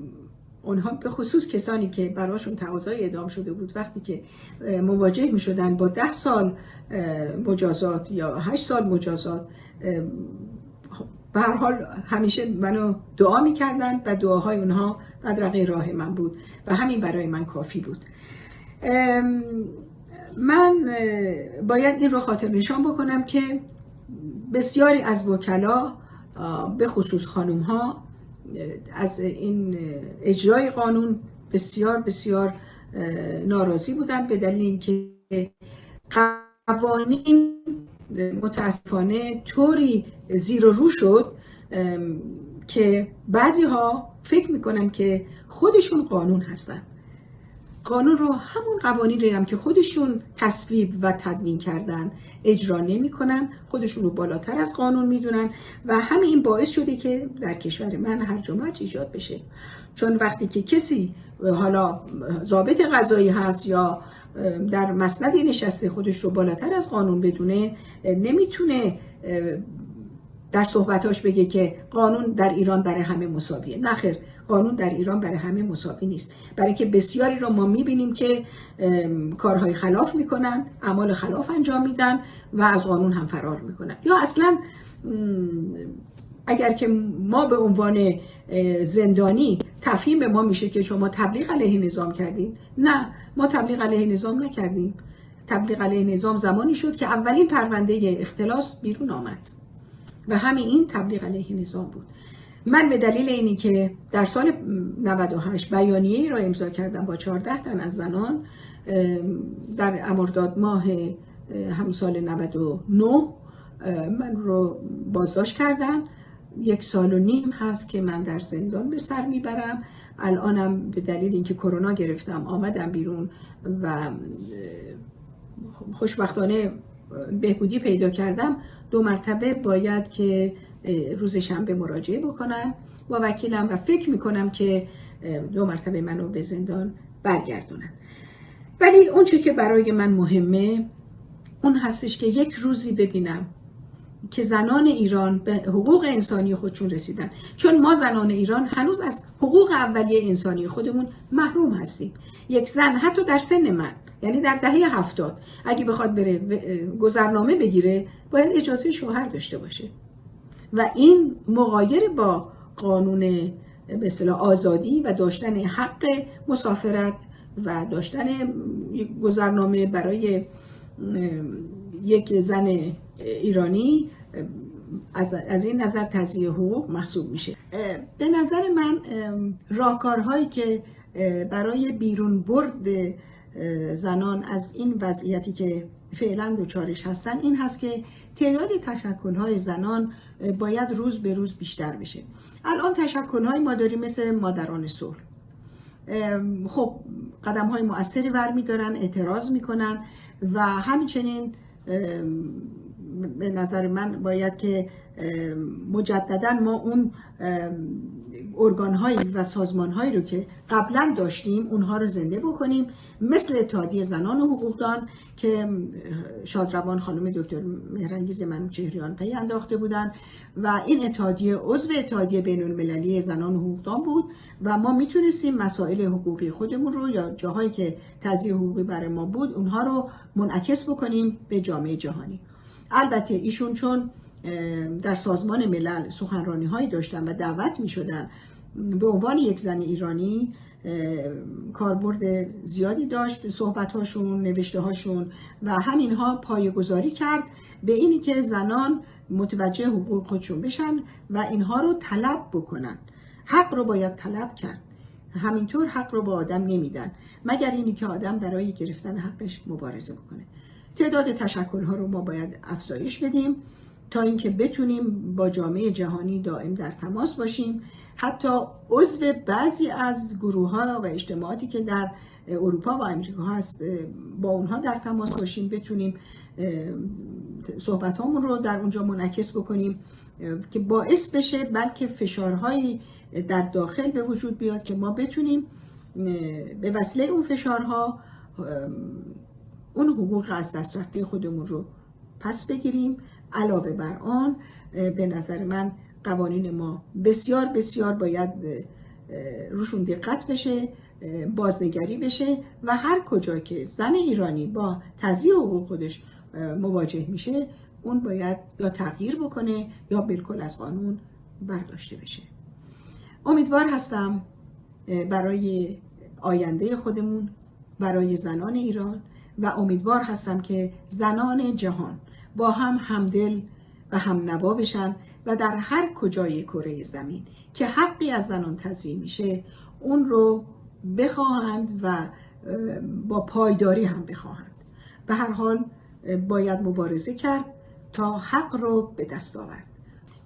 اونها به خصوص کسانی که براشون تقاضای اعدام شده بود وقتی که مواجه میشدن با 10 سال مجازات یا 8 سال مجازات، به هر حال همیشه منو دعا میکردن و دعاهای اونها بدرقه راه من بود و همین برای من کافی بود. من باید این رو خاطر نشان بکنم که بسیاری از وکلا به خصوص خانوم ها از این اجرای قانون بسیار بسیار ناراضی بودن به دلیل اینکه قوانین متاسفانه طوری زیر و رو شد که بعضی ها فکر میکنن که خودشون قانون هستن. قانون رو همون قوانین هم که خودشون تصویب و تدوین کردن اجرا نمی کنن، خودشون رو بالاتر از قانون میدونن و همین باعث شده که در کشور من هرج و مرج ایجاد بشه. چون وقتی که کسی حالا ضابط قضایی هست یا در مسندی نشسته خودش رو بالاتر از قانون بدونه، نمیتونه در صحبتاش بگه که قانون در ایران برای همه مساویه. نخیر، قانون در ایران برای همه مساوی نیست، برای اینکه بسیاری رو ما میبینیم که کارهای خلاف میکنن، اعمال خلاف انجام میدن و از قانون هم فرار میکنن. یا اصلا اگر که ما به عنوان زندانی تفهیم به ما میشه که شما تبلیغ علیه نظام کردین، نه، ما تبلیغ علیه نظام نکردیم. تبلیغ علیه نظام زمانی شد که اولین پرونده اختلاس بیرون آمد و همین این تبلیغ علیه نظام بود. من به دلیل اینی که در سال 98 بیانیه‌ای را امضا کردم با 14 تن از زنان در مرداد ماه همون سال 99 من رو بازداشت کردن 1.5 سال هست که من در زندان به سر میبرم. الانم به دلیل اینکه کرونا گرفتم آمدم بیرون و خوشبختانه بهبودی پیدا کردم. 2 مرتبه باید که روز شنبه مراجعه بکنم با وکیلم و فکر میکنم که 2 مرتبه منو به زندان برگردونن. ولی اون چه که برای من مهمه اون هستش که یک روزی ببینم که زنان ایران به حقوق انسانی خودشون رسیدن، چون ما زنان ایران هنوز از حقوق اولیه انسانی خودمون محروم هستیم. یک زن حتی در سن من، یعنی در دهه 70، اگه بخواد بره گذرنامه بگیره باید اجازه شوهر داشته باشه و این مغایر با قانون به اصطلاح آزادی و داشتن حق مسافرت و داشتن گذرنامه برای یک زن ایرانی از این نظر تضییع حقوق محسوب میشه. به نظر من راهکارهایی که برای بیرون برد زنان از این وضعیتی که فعلا دچارش هستن این هست که تعداد تشکل‌های زنان باید روز به روز بیشتر بشه. الان تشکل‌های ما داریم مثل مادران صلح، خب قدم‌های مؤثری برمی‌دارن، اعتراض میکنن و همچنین به نظر من باید که مجددا ما اون ارگان‌هایی و سازمان‌هایی رو که قبلا داشتیم اونها رو زنده بکنیم، مثل اتحادیه زنان و حقوقدان که شادروان خانم دکتر مهرانگیز منوچهریان پی انداخته بودن و این اتحادیه عضو اتحادیه بین‌المللی زنان و حقوقدان بود و ما میتونستیم مسائل حقوقی خودمون رو یا جاهایی که تضییع حقوقی برای ما بود اونها رو منعکس بکنیم به جامعه جهانی. البته ایشون چون در سازمان ملل سخنرانی هایی داشتن و دعوت می شدن به عنوان یک زن ایرانی، کاربرد زیادی داشت صحبت هاشون، نوشته هاشون و همینها پایه‌گذاری کرد به اینی که زنان متوجه حقوق خودشون بشن و اینها رو طلب بکنن. حق رو باید طلب کرد، همینطور حق رو با آدم نمیدن مگر اینی که آدم برای گرفتن حقش مبارزه بکنه. تعداد تشکل‌ها رو ما باید افزایش بدیم تا اینکه بتونیم با جامعه جهانی دائم در تماس باشیم، حتی عضو بعضی از گروه‌ها و اجتماعاتی که در اروپا و امریکا هست با اونها در تماس باشیم، بتونیم صحبت‌هامون رو در اونجا منعکس بکنیم که باعث بشه بلکه فشارهایی در داخل به وجود بیاد که ما بتونیم به وسیله اون فشارها اون حقوق از دست رفته خودمون رو پس بگیریم. علاوه بر آن به نظر من قوانین ما بسیار بسیار باید روشون دقت بشه، بازنگری بشه و هر کجا که زن ایرانی با تضییع حقوق خودش مواجه میشه اون باید یا تغییر بکنه یا بالکل از قانون برداشته بشه. امیدوار هستم برای آینده خودمون، برای زنان ایران و امیدوار هستم که زنان جهان با هم همدل و هم نوا بشن و در هر کجای کره زمین که حقی از زنان تضییع میشه اون رو بخواهند و با پایداری هم بخواهند. به هر حال باید مبارزه کرد تا حق رو به دست آورد.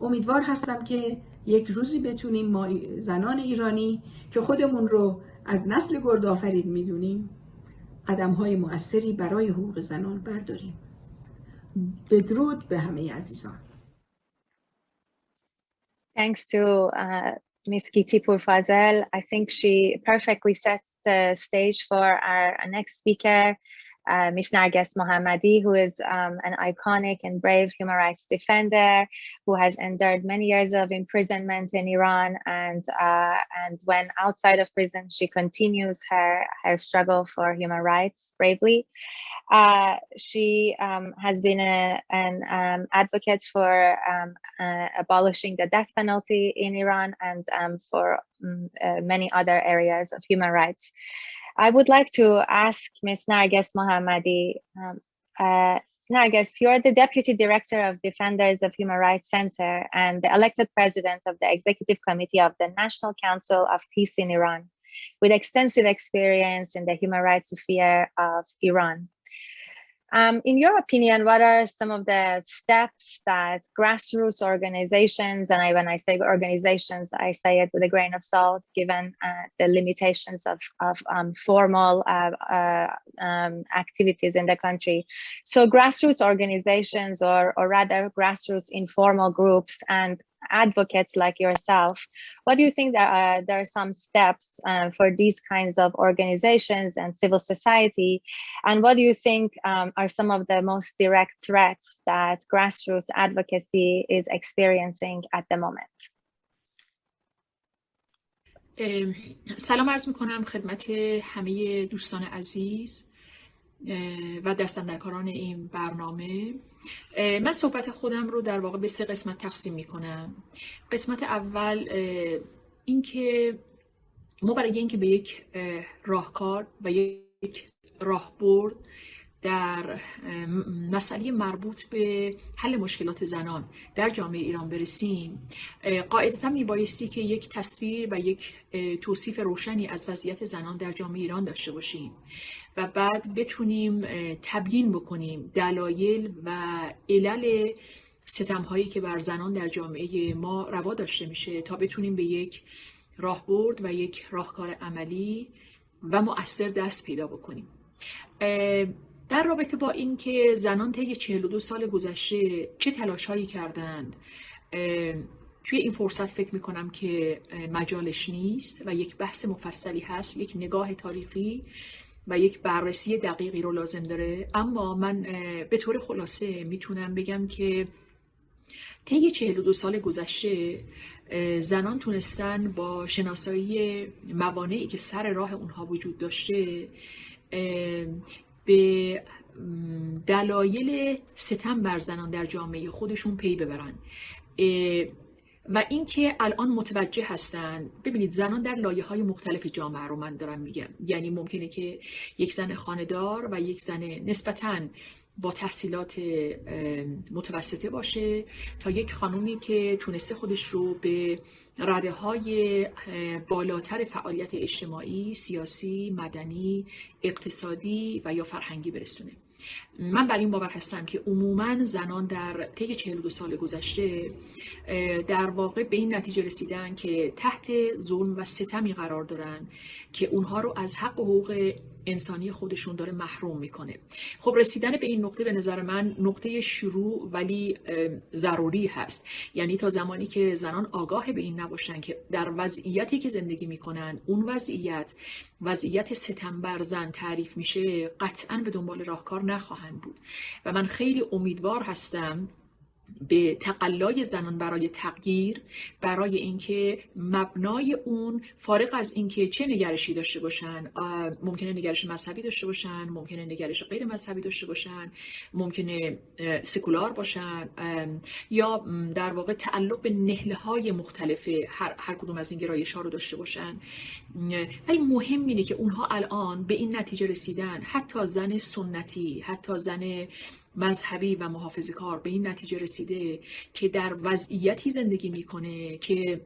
امیدوار هستم که یک روزی بتونیم ما زنان ایرانی که خودمون رو از نسل گردآفرید میدونیم قدم‌های مؤثری برای حقوق زنان برداریم. بدرود به همه عزیزان. Thanks to Ms. Giti Purfazel. I think she perfectly sets the stage for our next speaker, Ms. Narges Mohammadi, who is an iconic and brave human rights defender who has endured many years of imprisonment in Iran, and when outside of prison, she continues her struggle for human rights bravely. She has been an advocate for abolishing the death penalty in Iran and for many other areas of human rights. I would like to ask Ms. Narges Mohammadi. Narges, you are the Deputy Director of Defenders of Human Rights Center and the elected President of the Executive Committee of the National Council of Peace in Iran, with extensive experience in the human rights sphere of Iran. In your opinion, what are some of the steps that grassroots organizations, and when I say organizations, I say it with a grain of salt, given the limitations of formal activities in the country. So grassroots organizations, or rather grassroots informal groups and advocates like yourself, what do you think that there are some steps for these kinds of organizations and civil society, and what do you think are some of the most direct threats that grassroots advocacy is experiencing at the moment? سلام عرض میکنم خدمت همه دوستان عزیز و دستاندرکاران این برنامه. من صحبت خودم رو در واقع به 3 قسمت تقسیم میکنم. قسمت اول این که ما برای اینکه به یک راهکار و یک راهبرد در مسئله مربوط به حل مشکلات زنان در جامعه ایران برسیم، قاعدتاً میبایستی که یک تصویر و یک توصیف روشنی از وضعیت زنان در جامعه ایران داشته باشیم و بعد بتونیم تبیین بکنیم دلایل و علل ستم‌هایی که بر زنان در جامعه ما روا داشته میشه تا بتونیم به یک راهبرد و یک راهکار عملی و مؤثر دست پیدا بکنیم. در رابطه با این که زنان طی 42 سال گذشته چه تلاش‌هایی کردند، توی این فرصت فکر می‌کنم که مجالش نیست و یک بحث مفصلی هست، یک نگاه تاریخی و یک بررسی دقیقی رو لازم داره. اما من به طور خلاصه میتونم بگم که طی 42 سال گذشته زنان تونستن با شناسایی موانعی که سر راه اونها وجود داشته به دلایل ستم بر زنان در جامعه خودشون پی ببرن و اینکه الان متوجه هستن. ببینید زنان در لایه‌های مختلف جامعه رو من دارم میگم، یعنی ممکنه که یک زن خانه‌دار و یک زن نسبتاً با تحصیلات متوسطه باشه تا یک خانومی که تونسته خودش رو به رده‌های بالاتر فعالیت اجتماعی، سیاسی، مدنی، اقتصادی و یا فرهنگی برسونه. من بر این باور هستم که عموماً زنان در طی 42 سال گذشته در واقع به این نتیجه رسیدن که تحت ظلم و ستمی قرار دارن که اونها رو از حق و حقوق انسانی خودشون داره محروم میکنه. خب رسیدن به این نقطه به نظر من نقطه شروع ولی ضروری هست. یعنی تا زمانی که زنان آگاه به این نباشن که در وضعیتی که زندگی میکنن اون وضعیت ستم بر زن تعریف میشه، قطعاً به دنبال راهکار نخواهند بود و من خیلی امیدوار هستم به تقلای زنان برای تغییر، برای اینکه مبنای اون فارغ از اینکه چه نگرشی داشته باشن، ممکنه نگرش مذهبی داشته باشن، ممکنه نگرش غیر مذهبی داشته باشن، ممکنه سکولار باشن یا در واقع تعلق به نهله‌های مختلف هر کدوم از این گرایش‌ها رو داشته باشن، ولی مهم اینه که اونها الان به این نتیجه رسیدن، حتی زن سنتی، حتی زن مذهبی و محافظه‌کار به این نتیجه رسیده که در وضعیتی زندگی میکنه که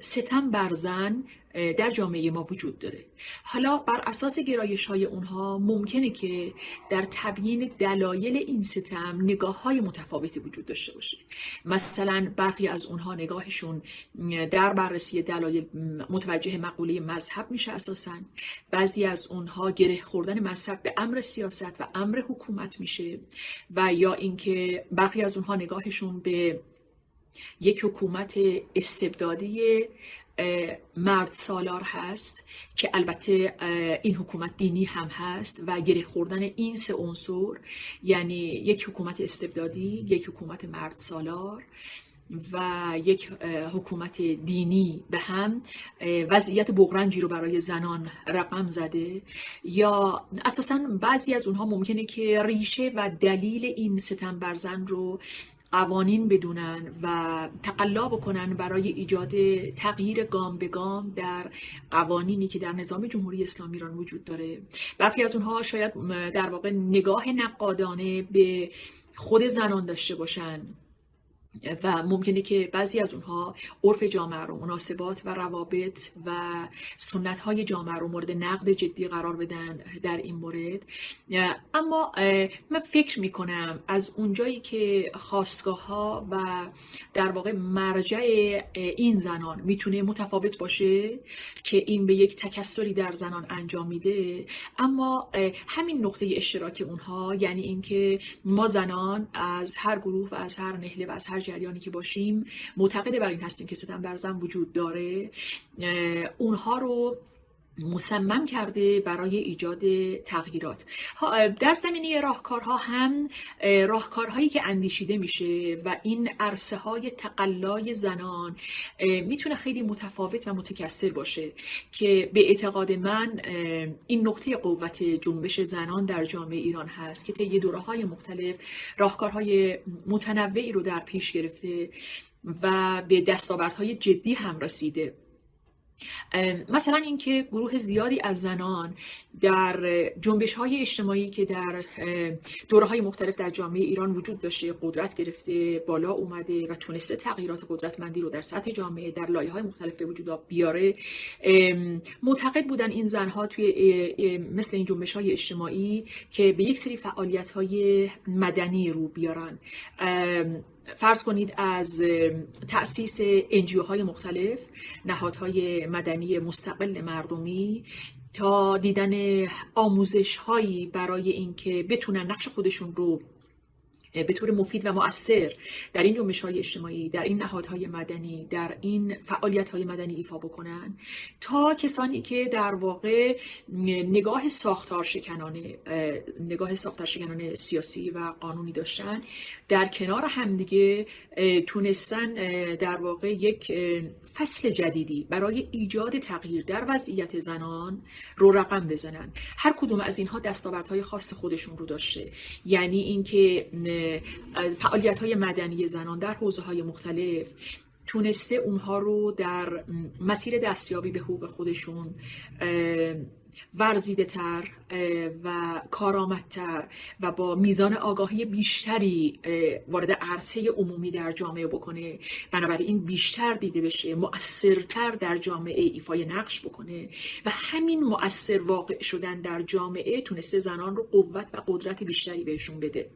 ستم بر زن در جامعه ما وجود داره. حالا بر اساس گرایش‌های اونها ممکنه که در تبیین دلایل این ستم نگاه‌های متفاوتی وجود داشته باشه. مثلا برخی از اونها نگاهشون در بررسی دلایل متوجه مقوله مذهب میشه اساساً، بعضی از اونها گره خوردن مذهب به امر سیاست و امر حکومت میشه و یا اینکه برخی از اونها نگاهشون به یک حکومت استبدادی مرد سالار هست که البته این حکومت دینی هم هست و گره خوردن این 3 عنصر، یعنی یک حکومت استبدادی، یک حکومت مرد سالار و یک حکومت دینی به هم وضعیت بغرنجی رو برای زنان رقم زده. یا اساساً بعضی از اونها ممکنه که ریشه و دلیل این ستم بر زن رو قوانین بدونن و تقلا بکنن برای ایجاد تغییر گام به گام در قوانینی که در نظام جمهوری اسلامی ایران وجود داره. برخی از اونها شاید در واقع نگاه نقادانه به خود زنان داشته باشن و ممکنه که بعضی از اونها عرف جامعه رو، مناسبات و روابط و سنت‌های جامعه رو مورد نقد جدی قرار بدن در این مورد. اما من فکر میکنم از اونجایی که خاستگاه‌ها و در واقع مرجع این زنان میتونه متفاوت باشه که این به یک تکثری در زنان انجام میده، اما همین نقطه اشتراک اونها، یعنی اینکه ما زنان از هر گروه و از هر نهله و از هر جریانی که باشیم معتقد بر این هستیم که ستم بر زن وجود داره، اونها رو مصمم کرده برای ایجاد تغییرات. در زمینه راهکارها هم راهکارهایی که اندیشیده میشه و این عرصه های تقلای زنان میتونه خیلی متفاوت و متکثر باشه که به اعتقاد من این نقطه قوت جنبش زنان در جامعه ایران هست که طی دوره‌های مختلف راهکارهای متنوعی رو در پیش گرفته و به دستاوردهای جدی هم رسیده. مثلا اینکه گروه زیادی از زنان در جنبش‌های اجتماعی که در دوره‌های مختلف در جامعه ایران وجود داشته قدرت گرفته، بالا اومده و تونسته تغییرات قدرتمندی رو در سطح جامعه در لایه‌های مختلف به وجود بیاره، معتقد بودن این زنها توی مثل این جنبش‌های اجتماعی که به یک سری فعالیت‌های مدنی رو بیارن. فرض کنید از تأسیس NGO-های مختلف، نهادهای مدنی مستقل مردمی، تا دیدن آموزش‌هایی برای اینکه بتونن نقش خودشون رو به طور مفید و مؤثر در این جنبش‌های اجتماعی، در این نهادهای مدنی، در این فعالیت‌های مدنی ایفا بکنن، تا کسانی که در واقع نگاه ساختار شکنانه سیاسی و قانونی داشتن، در کنار همدیگه تونستن در واقع یک فصل جدیدی برای ایجاد تغییر در وضعیت زنان رو رقم بزنن. هر کدوم از اینها دستاوردهای خاص خودشون رو داشته، یعنی اینکه فعالیت‌های مدنی زنان در حوزه‌های مختلف تونسته اونها رو در مسیر دستیابی به حقوق خودشون ورزیده تر و کارآمدتر و با میزان آگاهی بیشتری وارد عرصه عمومی در جامعه بکنه، بنابراین بیشتر دیده بشه، مؤثرتر در جامعه ایفای نقش بکنه و همین مؤثر واقع شدن در جامعه تونسته زنان رو قوت و قدرت بیشتری بهشون بده.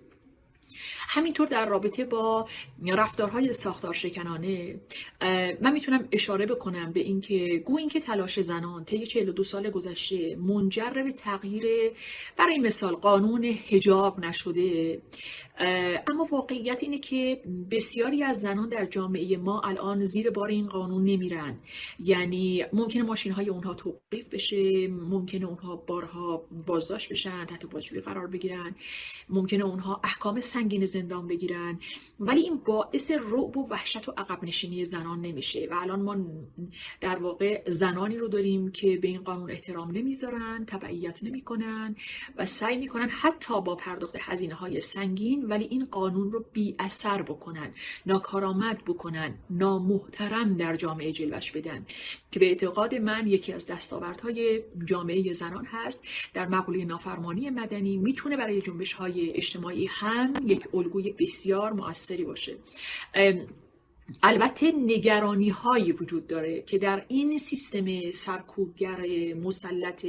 همینطور در رابطه با رفتارهای ساختار شکنانه من میتونم اشاره بکنم به اینکه گویا اینکه تلاش زنان طی 42 سال گذشته منجر به تغییر برای مثال قانون حجاب نشده، اما واقعیت اینه که بسیاری از زنان در جامعه ما الان زیر بار این قانون نمیرن. یعنی ممکنه ماشین‌های اونها توقیف بشه، ممکنه اونها بارها بازداشت بشن، تحت بازجویی قرار بگیرن، ممکنه اونها احکام سنگین زندان بگیرن، ولی این باعث رعب و وحشت و عقب نشینی زنان نمیشه. و الان ما در واقع زنانی رو داریم که به این قانون احترام نمیذارن، تبعیت نمیکنن و سعی میکنن حتی با پرداخت هزینه‌های سنگین ولی این قانون رو بی اثر بکنن، ناکارآمد بکنن، نامحترم در جامعه جلوش بدن، که به اعتقاد من یکی از دستاوردهای جامعه زنان هست. در مقوله نافرمانی مدنی میتونه برای جنبش‌های اجتماعی هم یک الگوی بسیار مؤثری باشه. البته نگرانی هایی وجود داره که در این سیستم سرکوبگر مسلط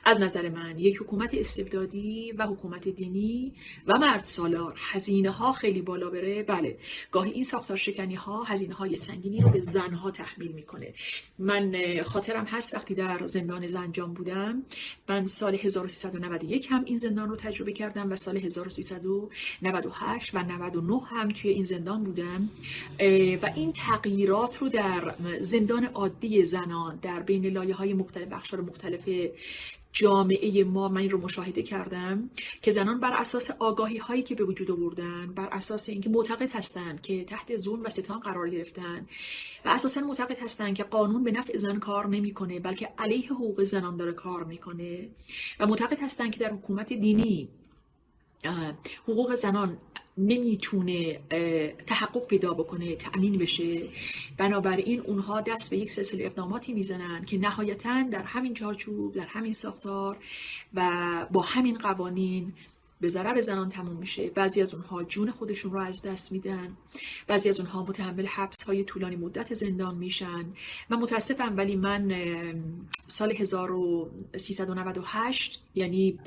از نظر من یک حکومت استبدادی و حکومت دینی و مرد سالار هزینه ها خیلی بالا بره. بله، گاهی این ساختار شکنی ها هزینه های سنگینی رو به زن ها تحمیل میکنه. من خاطرم هست وقتی در زندان زنجان بودم، من سال 1391 هم این زندان رو تجربه کردم و سال 1398 و 99 هم توی این زندان بودم و این تغییرات رو در زندان عادی زنان در بین لایه‌های مختلف، اقشار مختلف جامعه ما من این رو مشاهده کردم که زنان بر اساس آگاهی هایی که به وجود آوردن، بر اساس اینکه معتقد هستند که تحت ظلم و ستم قرار گرفتن و اساساً معتقد هستند که قانون به نفع زن کار نمیکنه بلکه علیه حقوق زنان داره کار میکنه و معتقد هستند که در حکومت دینی حقوق زنان نمیتونه تحقق پیدا بکنه، تأمین بشه. بنابراین اونها دست به یک سلسله اقداماتی میزنن که نهایتاً در همین چارچوب، در همین ساختار و با همین قوانین به ضرر زنان تموم میشه. بعضی از اونها جون خودشون رو از دست میدن، بعضی از اونها متحمل حبس‌های طولانی مدت زندان میشن. من متاسفم ولی من سال 1398 یعنی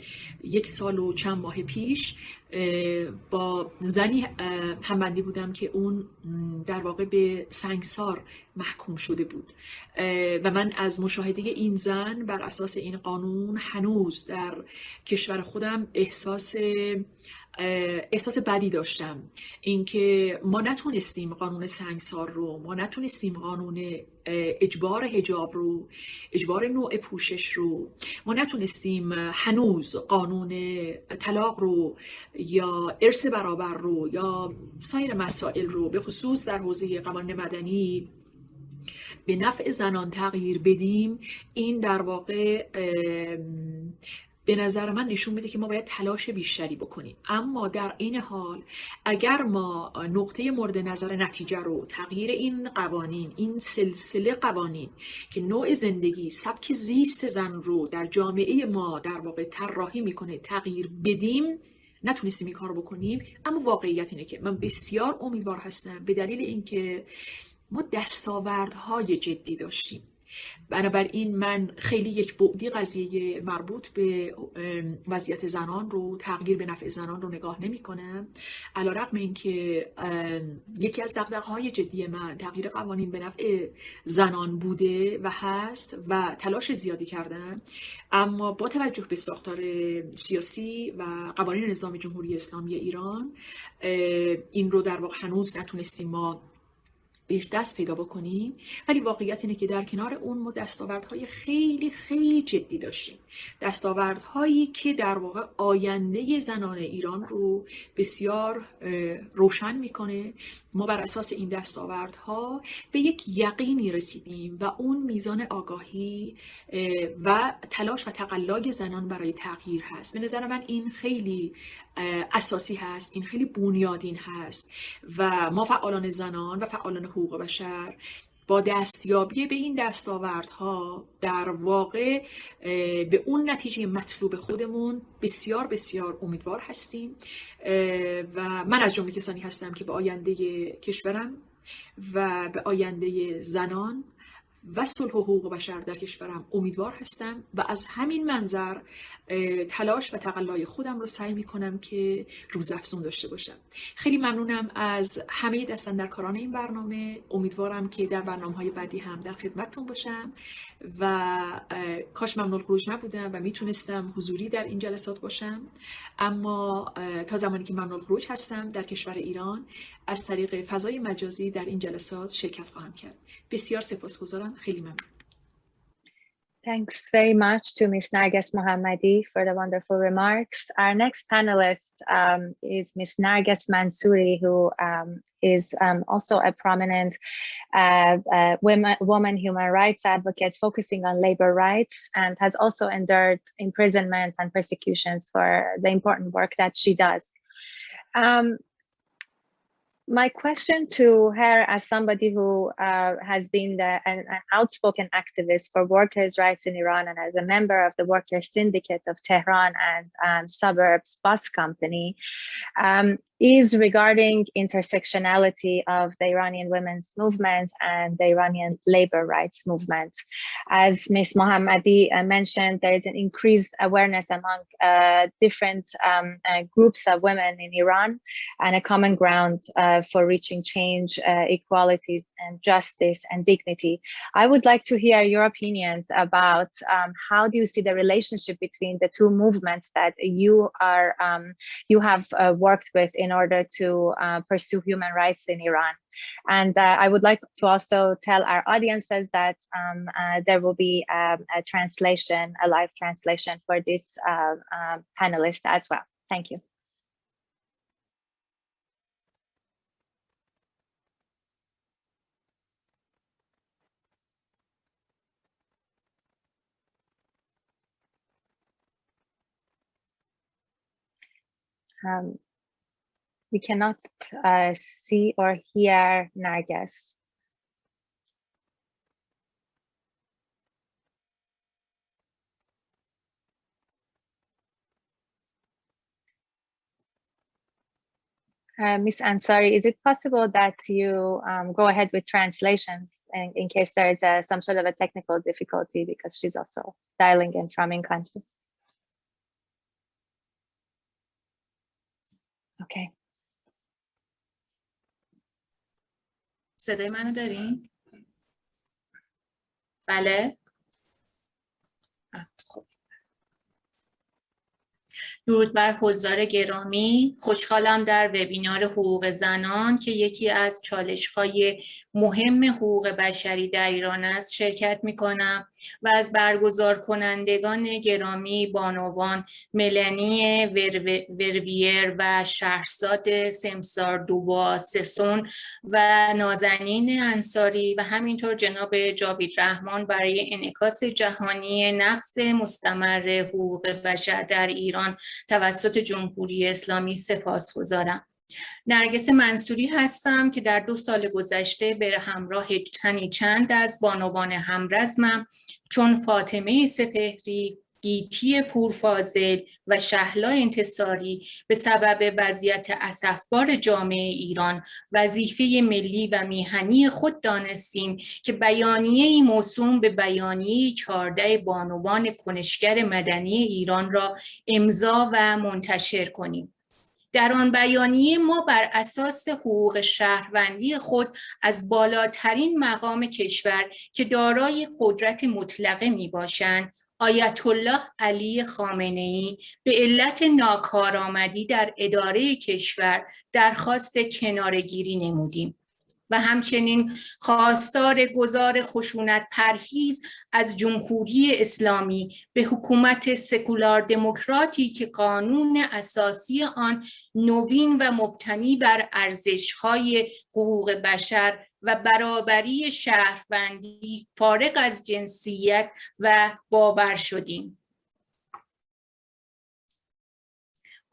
1 سال و چند ماه پیش با زنی همبندی بودم که اون در واقع به سنگسار محکوم شده بود و من از مشاهده این زن بر اساس این قانون هنوز در کشور خودم احساس بدی داشتم. اینکه ما نتونستیم قانون سنگسار رو، ما نتونستیم قانون اجبار حجاب رو، اجبار نوع پوشش رو، ما نتونستیم هنوز قانون طلاق رو یا ارث برابر رو یا سایر مسائل رو به خصوص در حوزه قوانین مدنی به نفع زنان تغییر بدیم. این در واقع به نظر من نشون میده که ما باید تلاش بیشتری بکنیم. اما در این حال اگر ما نقطه مورد نظر نتیجه رو، تغییر این قوانین، این سلسله قوانین که نوع زندگی، سبک زیست زن رو در جامعه ما در واقع طراحی میکنه، تغییر بدیم، نتونستیم این کار رو بکنیم. اما واقعیت اینه که من بسیار امیدوار هستم به دلیل اینکه ما دستاوردهای جدی داشتیم. بنابراین من خیلی یک بعدی قضیه مربوط به وضعیت زنان رو، تغییر به نفع زنان رو نگاه نمی کنم. علیرغم اینکه یکی از دغدغه‌های جدی من تغییر قوانین به نفع زنان بوده و هست و تلاش زیادی کردم، اما با توجه به ساختار سیاسی و قوانین نظام جمهوری اسلامی ایران این رو در واقع هنوز نتونستیم ما بهش دست پیدا بکنیم. ولی واقعیت اینه که در کنار اون ما دستاوردهای خیلی خیلی جدی داشتیم، دستاوردهایی که در واقع آینده زنان ایران رو بسیار روشن میکنه. ما بر اساس این دستاوردها به یک یقینی رسیدیم و اون میزان آگاهی و تلاش و تقلای زنان برای تغییر هست. به نظر من این خیلی اساسی هست، این خیلی بنیادین هست و ما فعالان زنان و فعالان حقوق بشر با دستیابی به این دستاوردها در واقع به اون نتیجه مطلوب خودمون بسیار بسیار امیدوار هستیم و من از جمله کسانی هستم که به آینده کشورم و به آینده زنان و صلح و حقوق بشر در کشورم امیدوار هستم و از همین منظر تلاش و تقلای خودم رو سعی میکنم که روزافزون داشته باشم. خیلی ممنونم از همه دستاندرکاران این برنامه. امیدوارم که در برنامه‌های بعدی هم در خدمتتون باشم و کاش ممنوع الخروج نبودم و میتونستم حضوری در این جلسات باشم، اما تا زمانی که ممنوع الخروج هستم در کشور ایران از طریق فضای مجازی در این جلسات شرکت خواهم کرد. بسیار سپاسگزارم. خیلی ممنون. Thanks very much to Ms. Narges Mohammadi for the wonderful remarks. Our next panelist is Ms. Narges Mansouri, who is also a prominent woman human rights advocate focusing on labor rights and has also endured imprisonment and persecutions for the important work that she does. My question to her, as somebody who has been an outspoken activist for workers' rights in Iran and as a member of the Workers' Syndicate of Tehran and Suburbs Bus Company, is regarding intersectionality of the Iranian women's movement and the Iranian labor rights movement. As Ms. Mohammadi mentioned, there is an increased awareness among different groups of women in Iran and a common ground for reaching change, equality, and justice and dignity. I would like to hear your opinions about how do you see the relationship between the two movements that you have worked with in order to pursue human rights in Iran. And I would like to also tell our audiences that there will be a translation, a live translation for this panelist as well. Thank you. We cannot see or hear Narges. Ms. Ansari, is it possible that you go ahead with translations in case there is some sort of a technical difficulty, because she's also dialing in from in country? Okay. صدای منو دارین؟ بله؟ خب. درود بر حضار گرامی، خوشحالم در وبینار حقوق زنان که یکی از چالش‌های مهم حقوق بشری در ایران است شرکت می‌کنم و از برگزار کنندگان گرامی بانوان ملانی وربیر و شهرزاد سمسار دوبا سسون و نازنین انصاری و همینطور جناب جاوید رحمان برای انعکاس جهانی نقض مستمر حقوق بشر در ایران توسط جمهوری اسلامی سپاسگزارم. نرگس منصوری هستم که در 2 سال گذشته به همراه تنی چند از بانوان همرزمم چون فاطمه سپهری، گیتی پورفاضل و شهلا انتصاری به سبب وضعیت اسفبار جامعه ایران وظیفه ملی و میهنی خود دانستیم که بیانیه‌ای موسوم به بیانیه 14 بانوان کنشگر مدنی ایران را امضا و منتشر کنیم. در آن بیانیه ما بر اساس حقوق شهروندی خود از بالاترین مقام کشور که دارای قدرت مطلقه می باشند آیت الله علی خامنه‌ای به علت ناکارآمدی در اداره کشور درخواست کناره‌گیری نمودیم و همچنین خواستار گزار خشونت پرهیز از جمهوری اسلامی به حکومت سکولار دموکراتی که قانون اساسی آن نوین و مبتنی بر ارزش‌های حقوق بشر و برابری شهروندی فارغ از جنسیت و باور شدیم.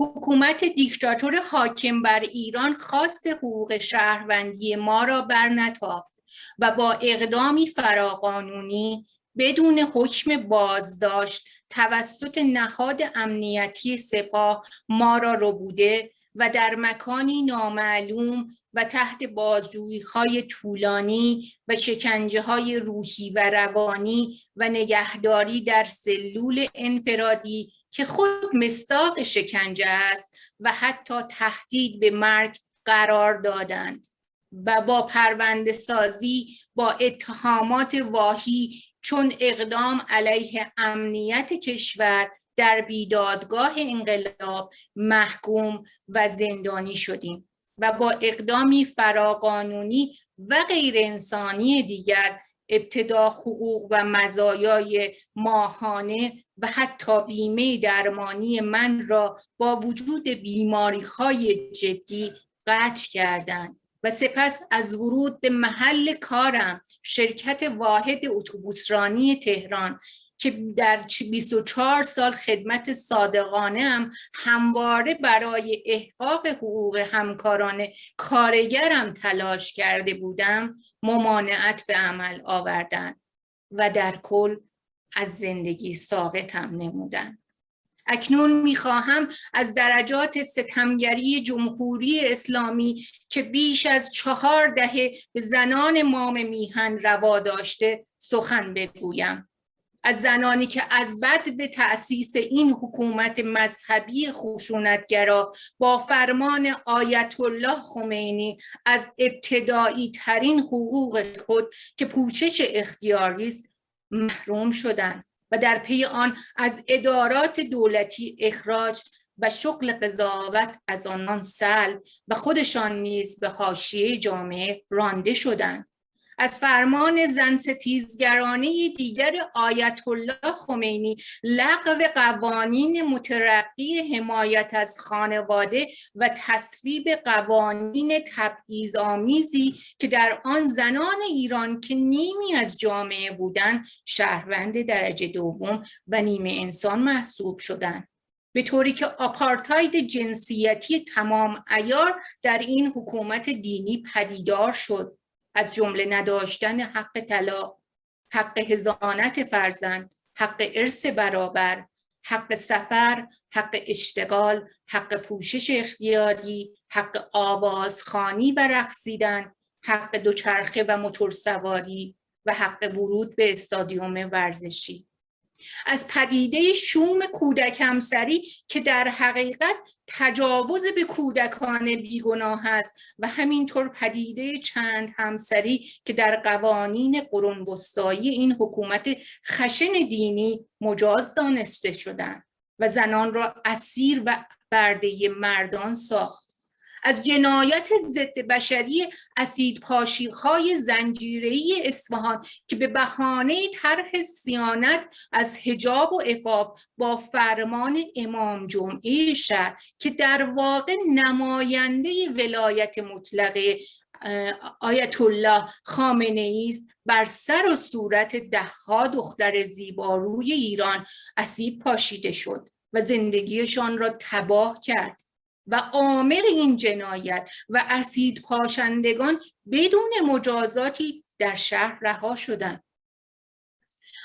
حکومت دیکتاتور حاکم بر ایران خواست حقوق شهروندی ما را برنتافت و با اقدامی فراقانونی بدون حکم بازداشت توسط نهاد امنیتی سپاه ما را ربوده و در مکانی نامعلوم و تحت بازجویی‌های طولانی و شکنجه‌های روحی و روانی و نگهداری در سلول انفرادی که خود مصداق شکنجه است و حتی تهدید به مرگ قرار دادند و با پرونده سازی با اتهامات واهی چون اقدام علیه امنیت کشور در بیدادگاه انقلاب محکوم و زندانی شدیم و با اقدامی فراقانونی و غیر انسانی دیگر ابتدا حقوق و مزایای ماهانه و حتی بیمه درمانی من را با وجود بیماری‌های جدی قطع کردند و سپس از ورود به محل کارم شرکت واحد اتوبوسرانی تهران که در 24 سال خدمت صادقانه هم همواره برای احقاق حقوق همکاران کارگرم تلاش کرده بودم ممانعت به عمل آوردند و در کل از زندگی ساقطم نمودند. اکنون میخواهم از درجات ستمگری جمهوری اسلامی که بیش از 4 دهه به زنان مام میهن روا داشته سخن بگویم. از زنانی که از بد به تأسیس این حکومت مذهبی خشونتگرا با فرمان آیت الله خمینی از ابتدایی ترین حقوق خود که پوشش اختیاری است محروم شدند و در پی آن از ادارات دولتی اخراج و شغل قضاوت از آنان سلب و خودشان نیز به حاشیه جامعه رانده شدند. از فرمان زنستیزگرانه دیگر آیت الله خمینی لغو قوانین مترقی حمایت از خانواده و تصویب قوانین تبعیض‌آمیزی که در آن زنان ایران که نیمی از جامعه بودند شهروند درجه دوم و نیمه انسان محسوب شدند، به طوری که آپارتاید جنسیتی تمام عیار در این حکومت دینی پدیدار شد، از جمله نداشتن حق طلاق، حق حضانت فرزند، حق ارث برابر، حق سفر، حق اشتغال، حق پوشش اختیاری، حق آوازخوانی و رقصیدن، حق دوچرخه و موتورسواری و حق ورود به استادیوم ورزشی. از پدیده شوم کودک همسری که در حقیقت تجاوز به کودکان بیگناه است و همینطور پدیده چند همسری که در قوانین قرون وسطایی این حکومت خشن دینی مجاز دانسته شدند و زنان را اسیر و برده مردان ساخت. از جنایت ضد بشری اسیدپاشی‌های زنجیره‌ای اصفهان که به بهانه طرح صیانت از حجاب و عفاف با فرمان امام جمعه شهر که در واقع نماینده ولایت مطلقه آیت الله خامنه‌ای است، بر سر و صورت ده‌ها دختر زیباروی ایران اسید پاشیده شد و زندگیشان را تباه کرد و عامل این جنایت و اسید پاشندگان بدون مجازاتی در شهر رها شدند.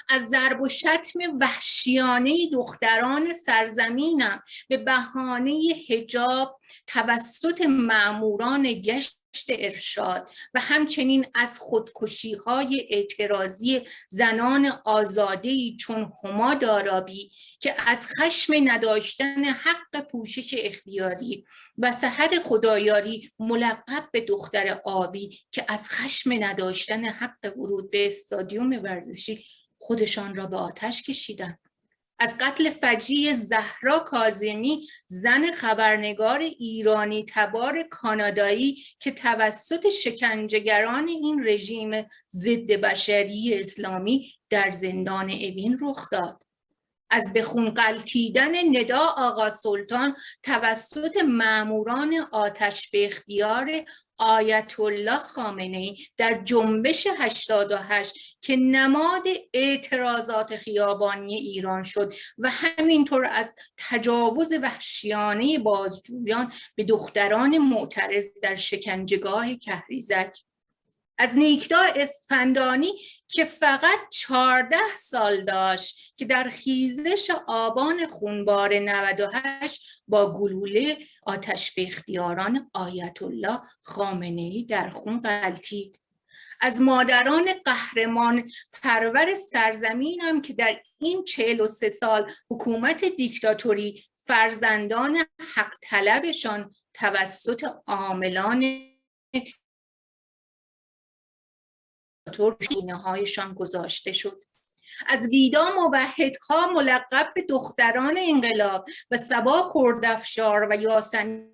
از ضرب و شتم وحشیانه دختران سرزمینم به بهانه حجاب توسط مأموران گشت ارشاد و همچنین از خودکشی‌های اعتراضی زنان آزاده‌ای چون هما دارابی که از خشم نداشتن حق پوشش اختیاری و سحر خدایاری ملقب به دختر آبی که از خشم نداشتن حق ورود به استادیوم ورزشی خودشان را به آتش کشیدند. از قتل فجیع زهرا کاظمی، زن خبرنگار ایرانی تبار کانادایی که توسط شکنجهگران این رژیم ضد بشری اسلامی در زندان اوین رخ داد. از به خون غلتیدن ندا آقا سلطان توسط ماموران آتش به اختیار آیت الله خامنه‌ای در جنبش 88 که نماد اعتراضات خیابانی ایران شد و همینطور از تجاوز وحشیانه بازجویان به دختران معترض در شکنجهگاه کهریزک. از نیکتا اسفندانی که فقط 14 سال داشت که در خیزش آبان خونبار 98 با گلوله آتش به اختیاران آیت الله خامنه‌ای در خون غلتید. از مادران قهرمان پرور سرزمینم که در این 43 سال حکومت دیکتاتوری فرزندان حق طلبشان توسط عاملان هایشان گذاشته شد. از ویدا موحدخا ملقب به دختران انقلاب و صبا کردافشار و یاسمین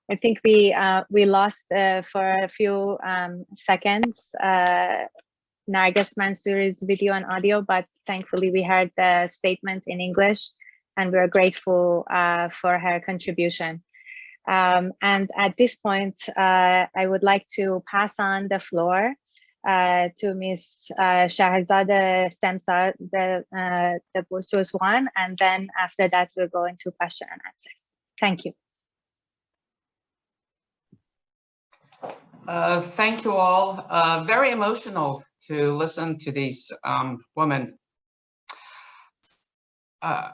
I think we lost for a few seconds Narges Mansouri's video and audio, but thankfully we heard the statement in English, and we're grateful for her contribution. And at this point, I would like to pass on the floor to Ms. Shahrzad Semsar, the Bourgeois, and then after that we'll go into question and answers. Thank you. Thank you all. Very emotional to listen to these women. I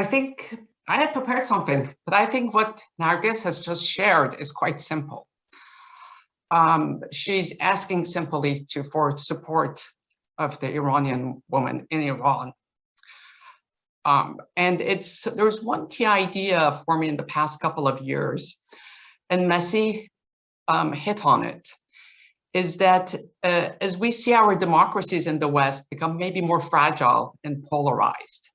think I had prepared something, but I think what Narges has just shared is quite simple. She's asking simply for support of the Iranian woman in Iran. And there's one key idea for me in the past couple of years, and Masih hit on it, is that as we see our democracies in the West become maybe more fragile and polarized,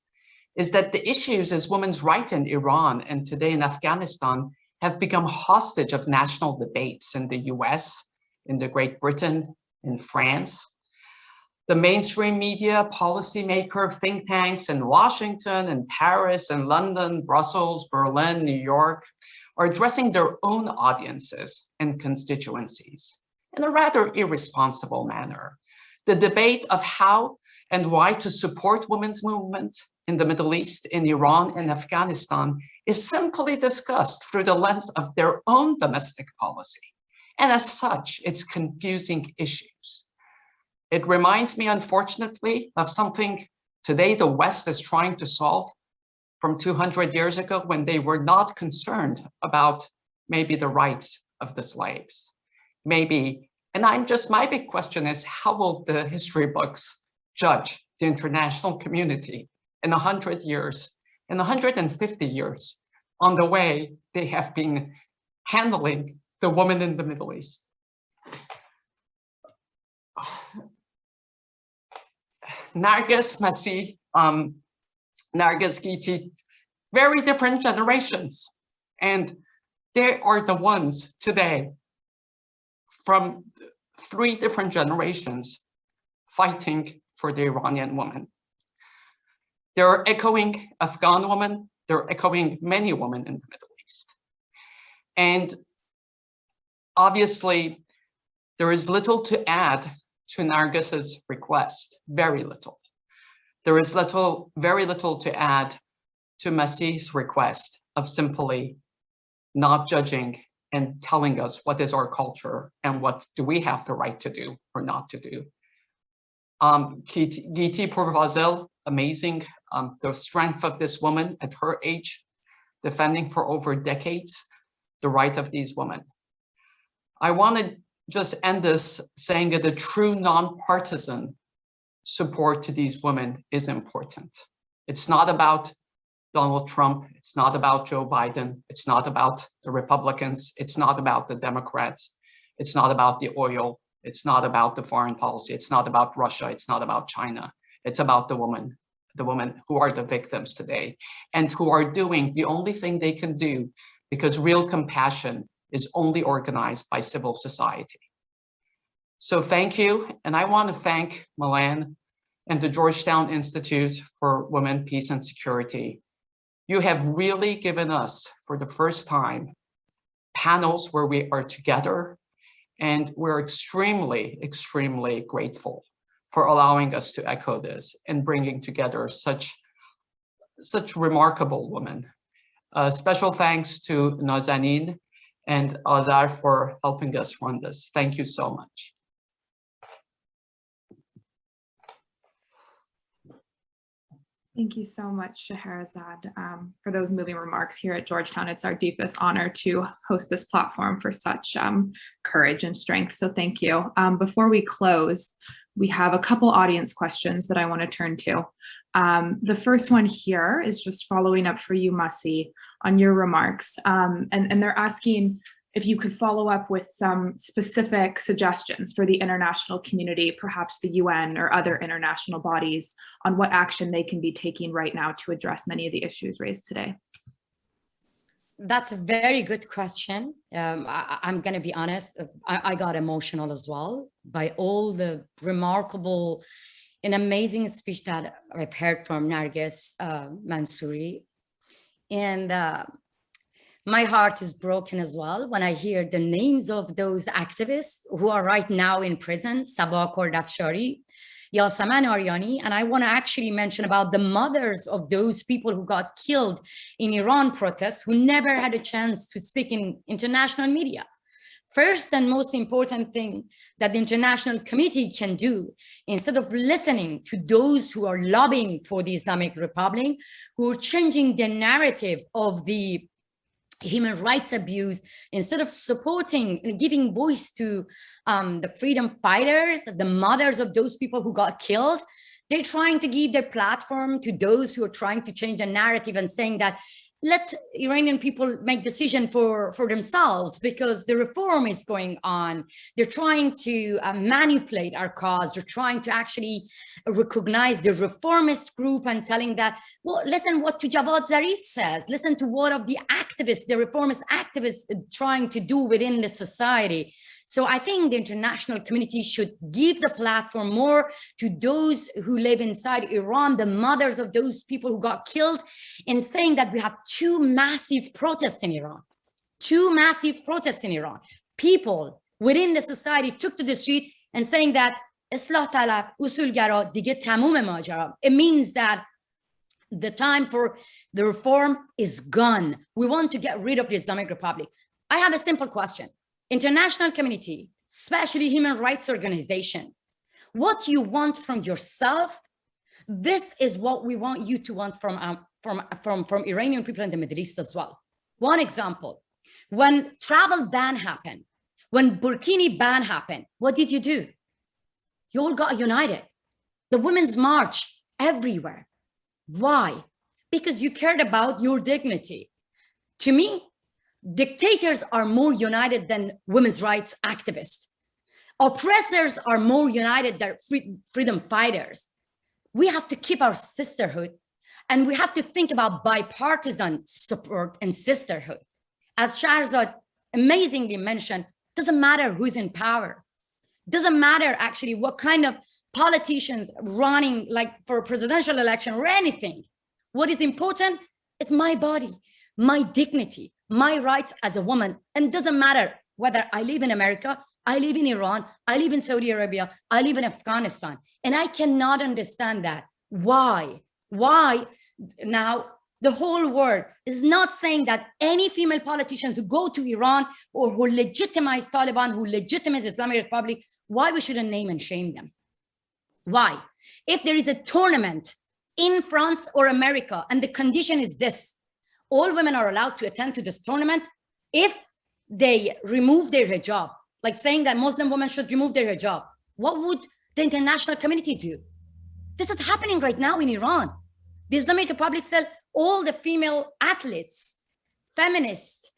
is that the issues as women's rights in Iran and today in Afghanistan have become hostage of national debates in the US, in the Great Britain, in France. The mainstream media, policymaker think tanks in Washington and Paris and London, Brussels, Berlin, New York, are addressing their own audiences and constituencies in a rather irresponsible manner. The debate of how and why to support women's movement in the Middle East, in Iran and Afghanistan is simply discussed through the lens of their own domestic policy. And as such, it's confusing issues. It reminds me, unfortunately, of something today the West is trying to solve from 200 years ago, when they were not concerned about maybe the rights of the slaves. Maybe, and my big question is, how will the history books judge the international community in 100 years, in 150 years, on the way they have been handling the woman in the Middle East? Narges, Masih, Narges, Giti, very different generations. And they are the ones today from 3 different generations fighting for the Iranian woman. They're echoing Afghan women, they're echoing many women in the Middle East. And obviously, there is little to add to Narges's request, very little. There is very little to add to Masih's request of simply not judging and telling us what is our culture and what do we have the right to do or not to do. Giti Pourvazel, amazing. The strength of this woman at her age, defending for over decades the right of these women. I want to just end this saying that a true nonpartisan support to these women is important. It's not about Donald Trump, it's not about Joe Biden, it's not about the Republicans, it's not about the Democrats, it's not about the oil, it's not about the foreign policy, it's not about Russia, it's not about China, it's about the women who are the victims today and who are doing the only thing they can do, because real compassion is only organized by civil society. So thank you, and I want to thank Milan and the Georgetown Institute for Women, Peace and Security. You have really given us, for the first time, panels where we are together, and we're extremely, extremely grateful for allowing us to echo this and bringing together such remarkable women. Special thanks to Nazanin and Azar for helping us run this. Thank you so much. Thank you so much, Shahrazad, for those moving remarks here at Georgetown. It's our deepest honor to host this platform for such courage and strength. So thank you. Before we close, we have a couple audience questions that I want to turn to. The first one here is just following up for you, Masih, on your remarks. And they're asking if you could follow up with some specific suggestions for the international community, perhaps the UN or other international bodies, on what action they can be taking right now to address many of the issues raised today. That's a very good question. I'm going to be honest. I got emotional as well by all the remarkable and amazing speech that I've heard from Narges Mansouri. And my heart is broken as well when I hear the names of those activists who are right now in prison, Sabah Kordafshari, Yasaman Aryani, and I want to actually mention about the mothers of those people who got killed in Iran protests who never had a chance to speak in international media. First and most important thing that the international community can do, instead of listening to those who are lobbying for the Islamic Republic, who are changing the narrative of the human rights abuse, instead of supporting and giving voice to the freedom fighters, the mothers of those people who got killed, they're trying to give their platform to those who are trying to change the narrative and saying that let Iranian people make decision for themselves because the reform is going on. They're trying to manipulate our cause. They're trying to actually recognize the reformist group and telling that, well, listen what to Javad Zarif says. Listen to what of the activists, the reformist activists trying to do within the society. So I think the international community should give the platform more to those who live inside Iran, the mothers of those people who got killed, in saying that we have two massive protests in Iran. People within the society took to the street and saying that Islah talab, usulgara, dige tamum majara. It means that the time for the reform is gone. We want to get rid of the Islamic Republic. I have a simple question. International community, especially human rights organization, what you want from yourself, this is what we want you to want from Iranian people in the Middle East as well. One example, when travel ban happened, when Burkini ban happened, what did you do? You all got united. The women's march everywhere. Why? Because you cared about your dignity. To me, dictators are more united than women's rights activists. Oppressors are more united than freedom fighters. We have to keep our sisterhood, and we have to think about bipartisan support and sisterhood. As Shahrzad amazingly mentioned, doesn't matter who's in power. Doesn't matter actually what kind of politicians running like for a presidential election or anything. What is important is my body, my dignity, my rights as a woman. And it doesn't matter whether I live in America, I live in Iran, I live in Saudi Arabia, I live in Afghanistan. And I cannot understand that. Why? Why now the whole world is not saying that any female politicians who go to Iran or who legitimize Taliban, who legitimize Islamic Republic, why we shouldn't name and shame them? Why? If there is a tournament in France or America and the condition is this, all women are allowed to attend to this tournament if they remove their hijab, like saying that Muslim women should remove their hijab. What would the international community do? This is happening right now in Iran. The Islamic Republic said all the female athletes, feminists,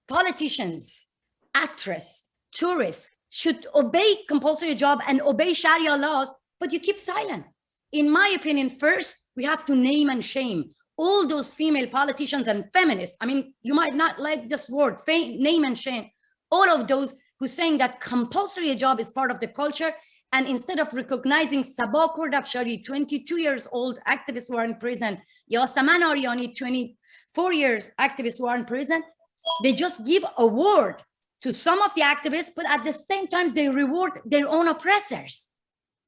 politicians, actresses, tourists should obey compulsory hijab and obey Sharia laws, but you keep silent. In my opinion, first, we have to name and shame all those female politicians and feminists. I mean, you might not like this word, name and shame, all of those who saying that compulsory hijab is part of the culture. And instead of recognizing Sabah Kordafshari, 22 years old activist who are in prison, Yasaman Aryani, 24 years activist who are in prison, they just give award to some of the activists, but at the same time, they reward their own oppressors.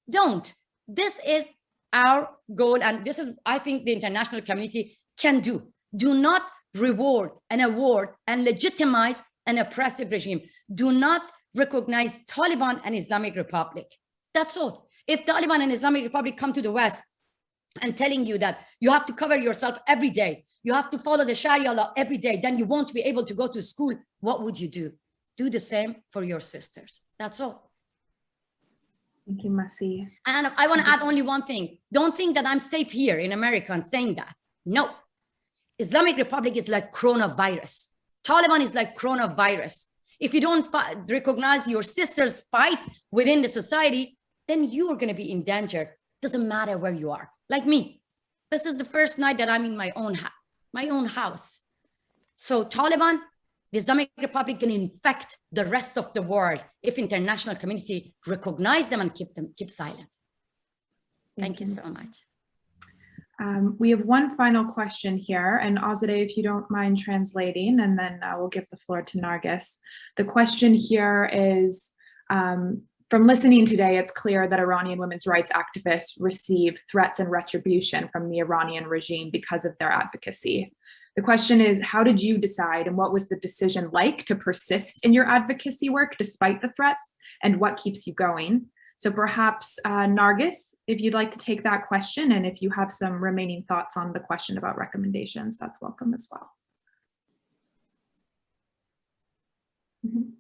Don't. This is our goal, and this is, I think, the international community can do. Do not reward and award and legitimize an oppressive regime. Do not recognize Taliban and Islamic Republic. That's all. If Taliban and Islamic Republic come to the West and telling you that you have to cover yourself every day, you have to follow the Sharia law every day, then you won't be able to go to school, what would you do? Do the same for your sisters. That's all. Thank you, Masih. And I want to add only one thing. Don't think that I'm safe here in America and saying that. No. Islamic Republic is like coronavirus. Taliban is like coronavirus. If you don't recognize your sister's fight within the society, then you are going to be in danger. Doesn't matter where you are. Like me. This is the first night that I'm in my own house. So Taliban, the Islamic Republic can infect the rest of the world if international community recognize them and keep silent. Thank you so much. We have one final question here, and Azadeh, if you don't mind translating, and then we'll give the floor to Narges. The question here is, from listening today, it's clear that Iranian women's rights activists receive threats and retribution from the Iranian regime because of their advocacy. The question is, how did you decide, and what was the decision like to persist in your advocacy work despite the threats, and what keeps you going? So perhaps Narges, if you'd like to take that question, and if you have some remaining thoughts on the question about recommendations, that's welcome as well. Mm-hmm.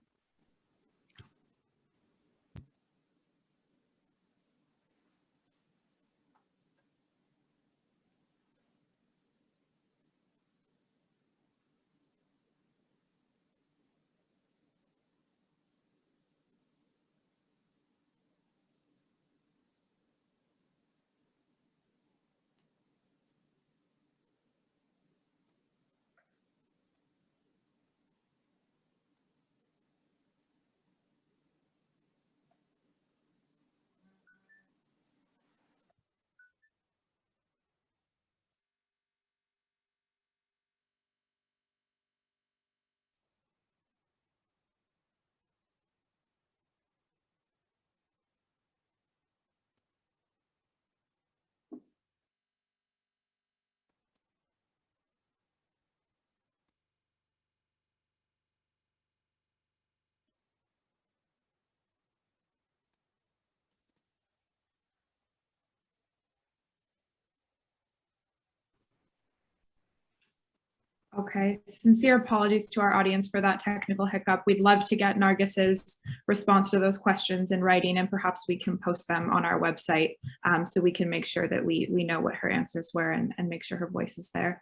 Okay, sincere apologies to our audience for that technical hiccup. We'd love to get Narges's response to those questions in writing, and perhaps we can post them on our website so we can make sure that we know what her answers were and make sure her voice is there.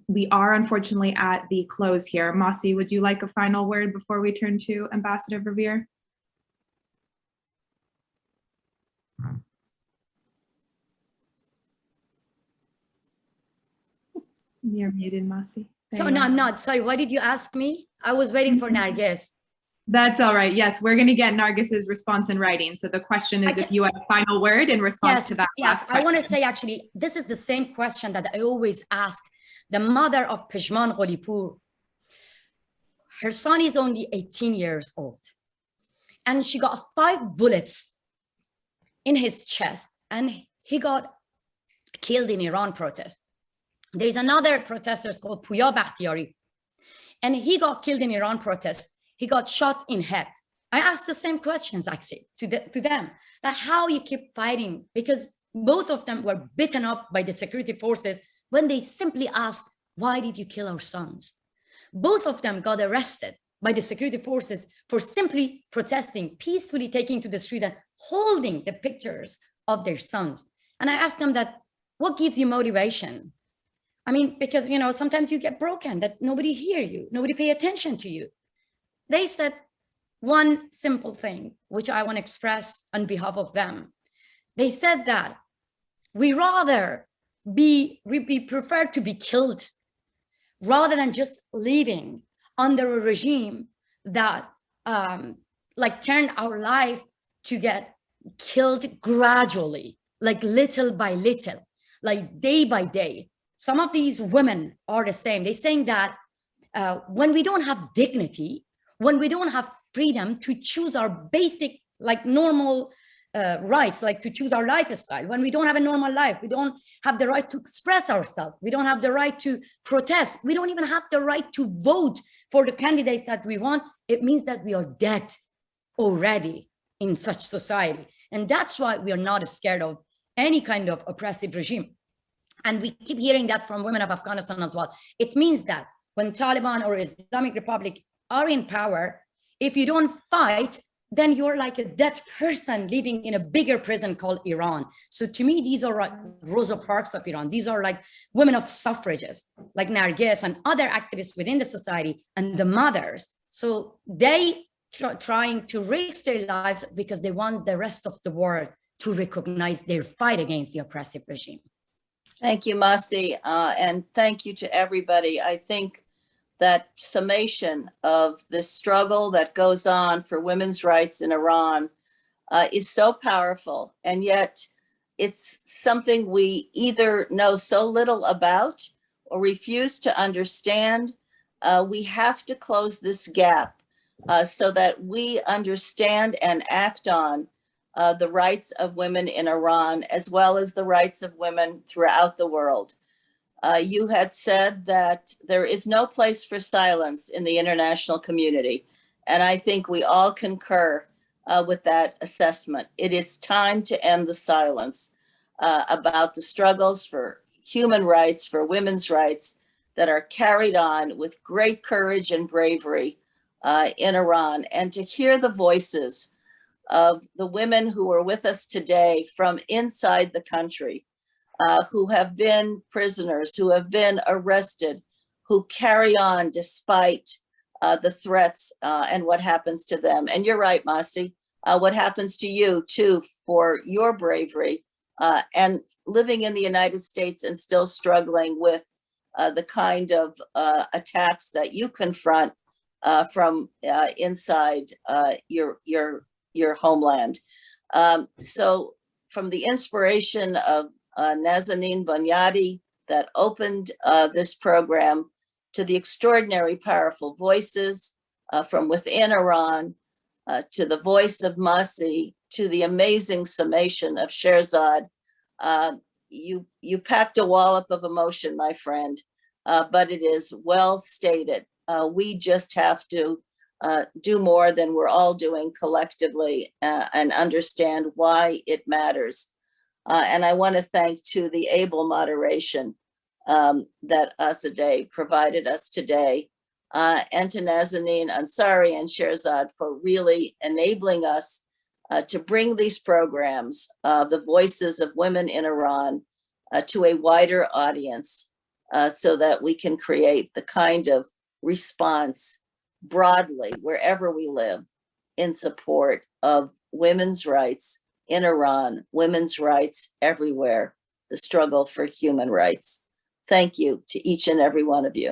We are unfortunately at the close here. Masih, would you like a final word before we turn to Ambassador Verveer? You're muted, Masih. So no, I'm not. Sorry, why did you ask me? I was waiting for Narges. That's all right. Yes, we're going to get Narges's response in writing. So the question is if you have a final word in response to that. Yes, I want to say actually, this is the same question that I always ask the mother of Pejman Ghalipur. Her son is only 18 years old. And she got 5 bullets in his chest and he got killed in Iran protest. There is another protester called Puya Bakhtiari, and he got killed in Iran protest. He got shot in head. I asked the same questions actually to them, that how you keep fighting, because both of them were beaten up by the security forces when they simply asked, why did you kill our sons? Both of them got arrested by the security forces for simply protesting, peacefully taking to the street and holding the pictures of their sons. And I asked them that, what gives you motivation? I mean, because, you know, sometimes you get broken, that nobody hear you, nobody pay attention to you. They said one simple thing, which I want to express on behalf of them. They said that we prefer to be killed rather than just living under a regime that like turned our life to get killed gradually, like little by little, like day by day. Some of these women are the same. They're saying that when we don't have dignity, when we don't have freedom to choose our basic, like normal rights, like to choose our lifestyle, when we don't have a normal life, we don't have the right to express ourselves, we don't have the right to protest, we don't even have the right to vote for the candidates that we want, it means that we are dead already in such society. And that's why we are not scared of any kind of oppressive regime. And we keep hearing that from women of Afghanistan as well. It means that when Taliban or Islamic Republic are in power, if you don't fight, then you're like a dead person living in a bigger prison called Iran. So to me, these are like Rosa Parks of Iran. These are like women of suffragists, like Narges and other activists within the society and the mothers. So they trying to risk their lives because they want the rest of the world to recognize their fight against the oppressive regime. Thank you, Masih, and thank you to everybody. I think that summation of this struggle that goes on for women's rights in Iran is so powerful, and yet it's something we either know so little about or refuse to understand. We have to close this gap so that we understand and act on the rights of women in Iran, as well as the rights of women throughout the world. You had said that there is no place for silence in the international community, and I think we all concur with that assessment. It is time to end the silence about the struggles for human rights, for women's rights that are carried on with great courage and bravery in Iran, and to hear the voices of the women who are with us today from inside the country, who have been prisoners, who have been arrested, who carry on despite the threats and what happens to them. And you're right, Masih, what happens to you too for your bravery and living in the United States and still struggling with the kind of attacks that you confront from inside your homeland. So from the inspiration of Nazanin Boniadi that opened this program, to the extraordinary powerful voices from within Iran, to the voice of Masih, to the amazing summation of Sherzad, you packed a wallop of emotion, my friend, but it is well stated. We just have to do more than we're all doing collectively and understand why it matters. And I want to thank to the able moderation that Asadeh provided us today, and to Nazanin Ansari and Sherzad for really enabling us to bring these programs, the voices of women in Iran, to a wider audience so that we can create the kind of response broadly, wherever we live, in support of women's rights in Iran, women's rights everywhere, the struggle for human rights. Thank you to each and every one of you.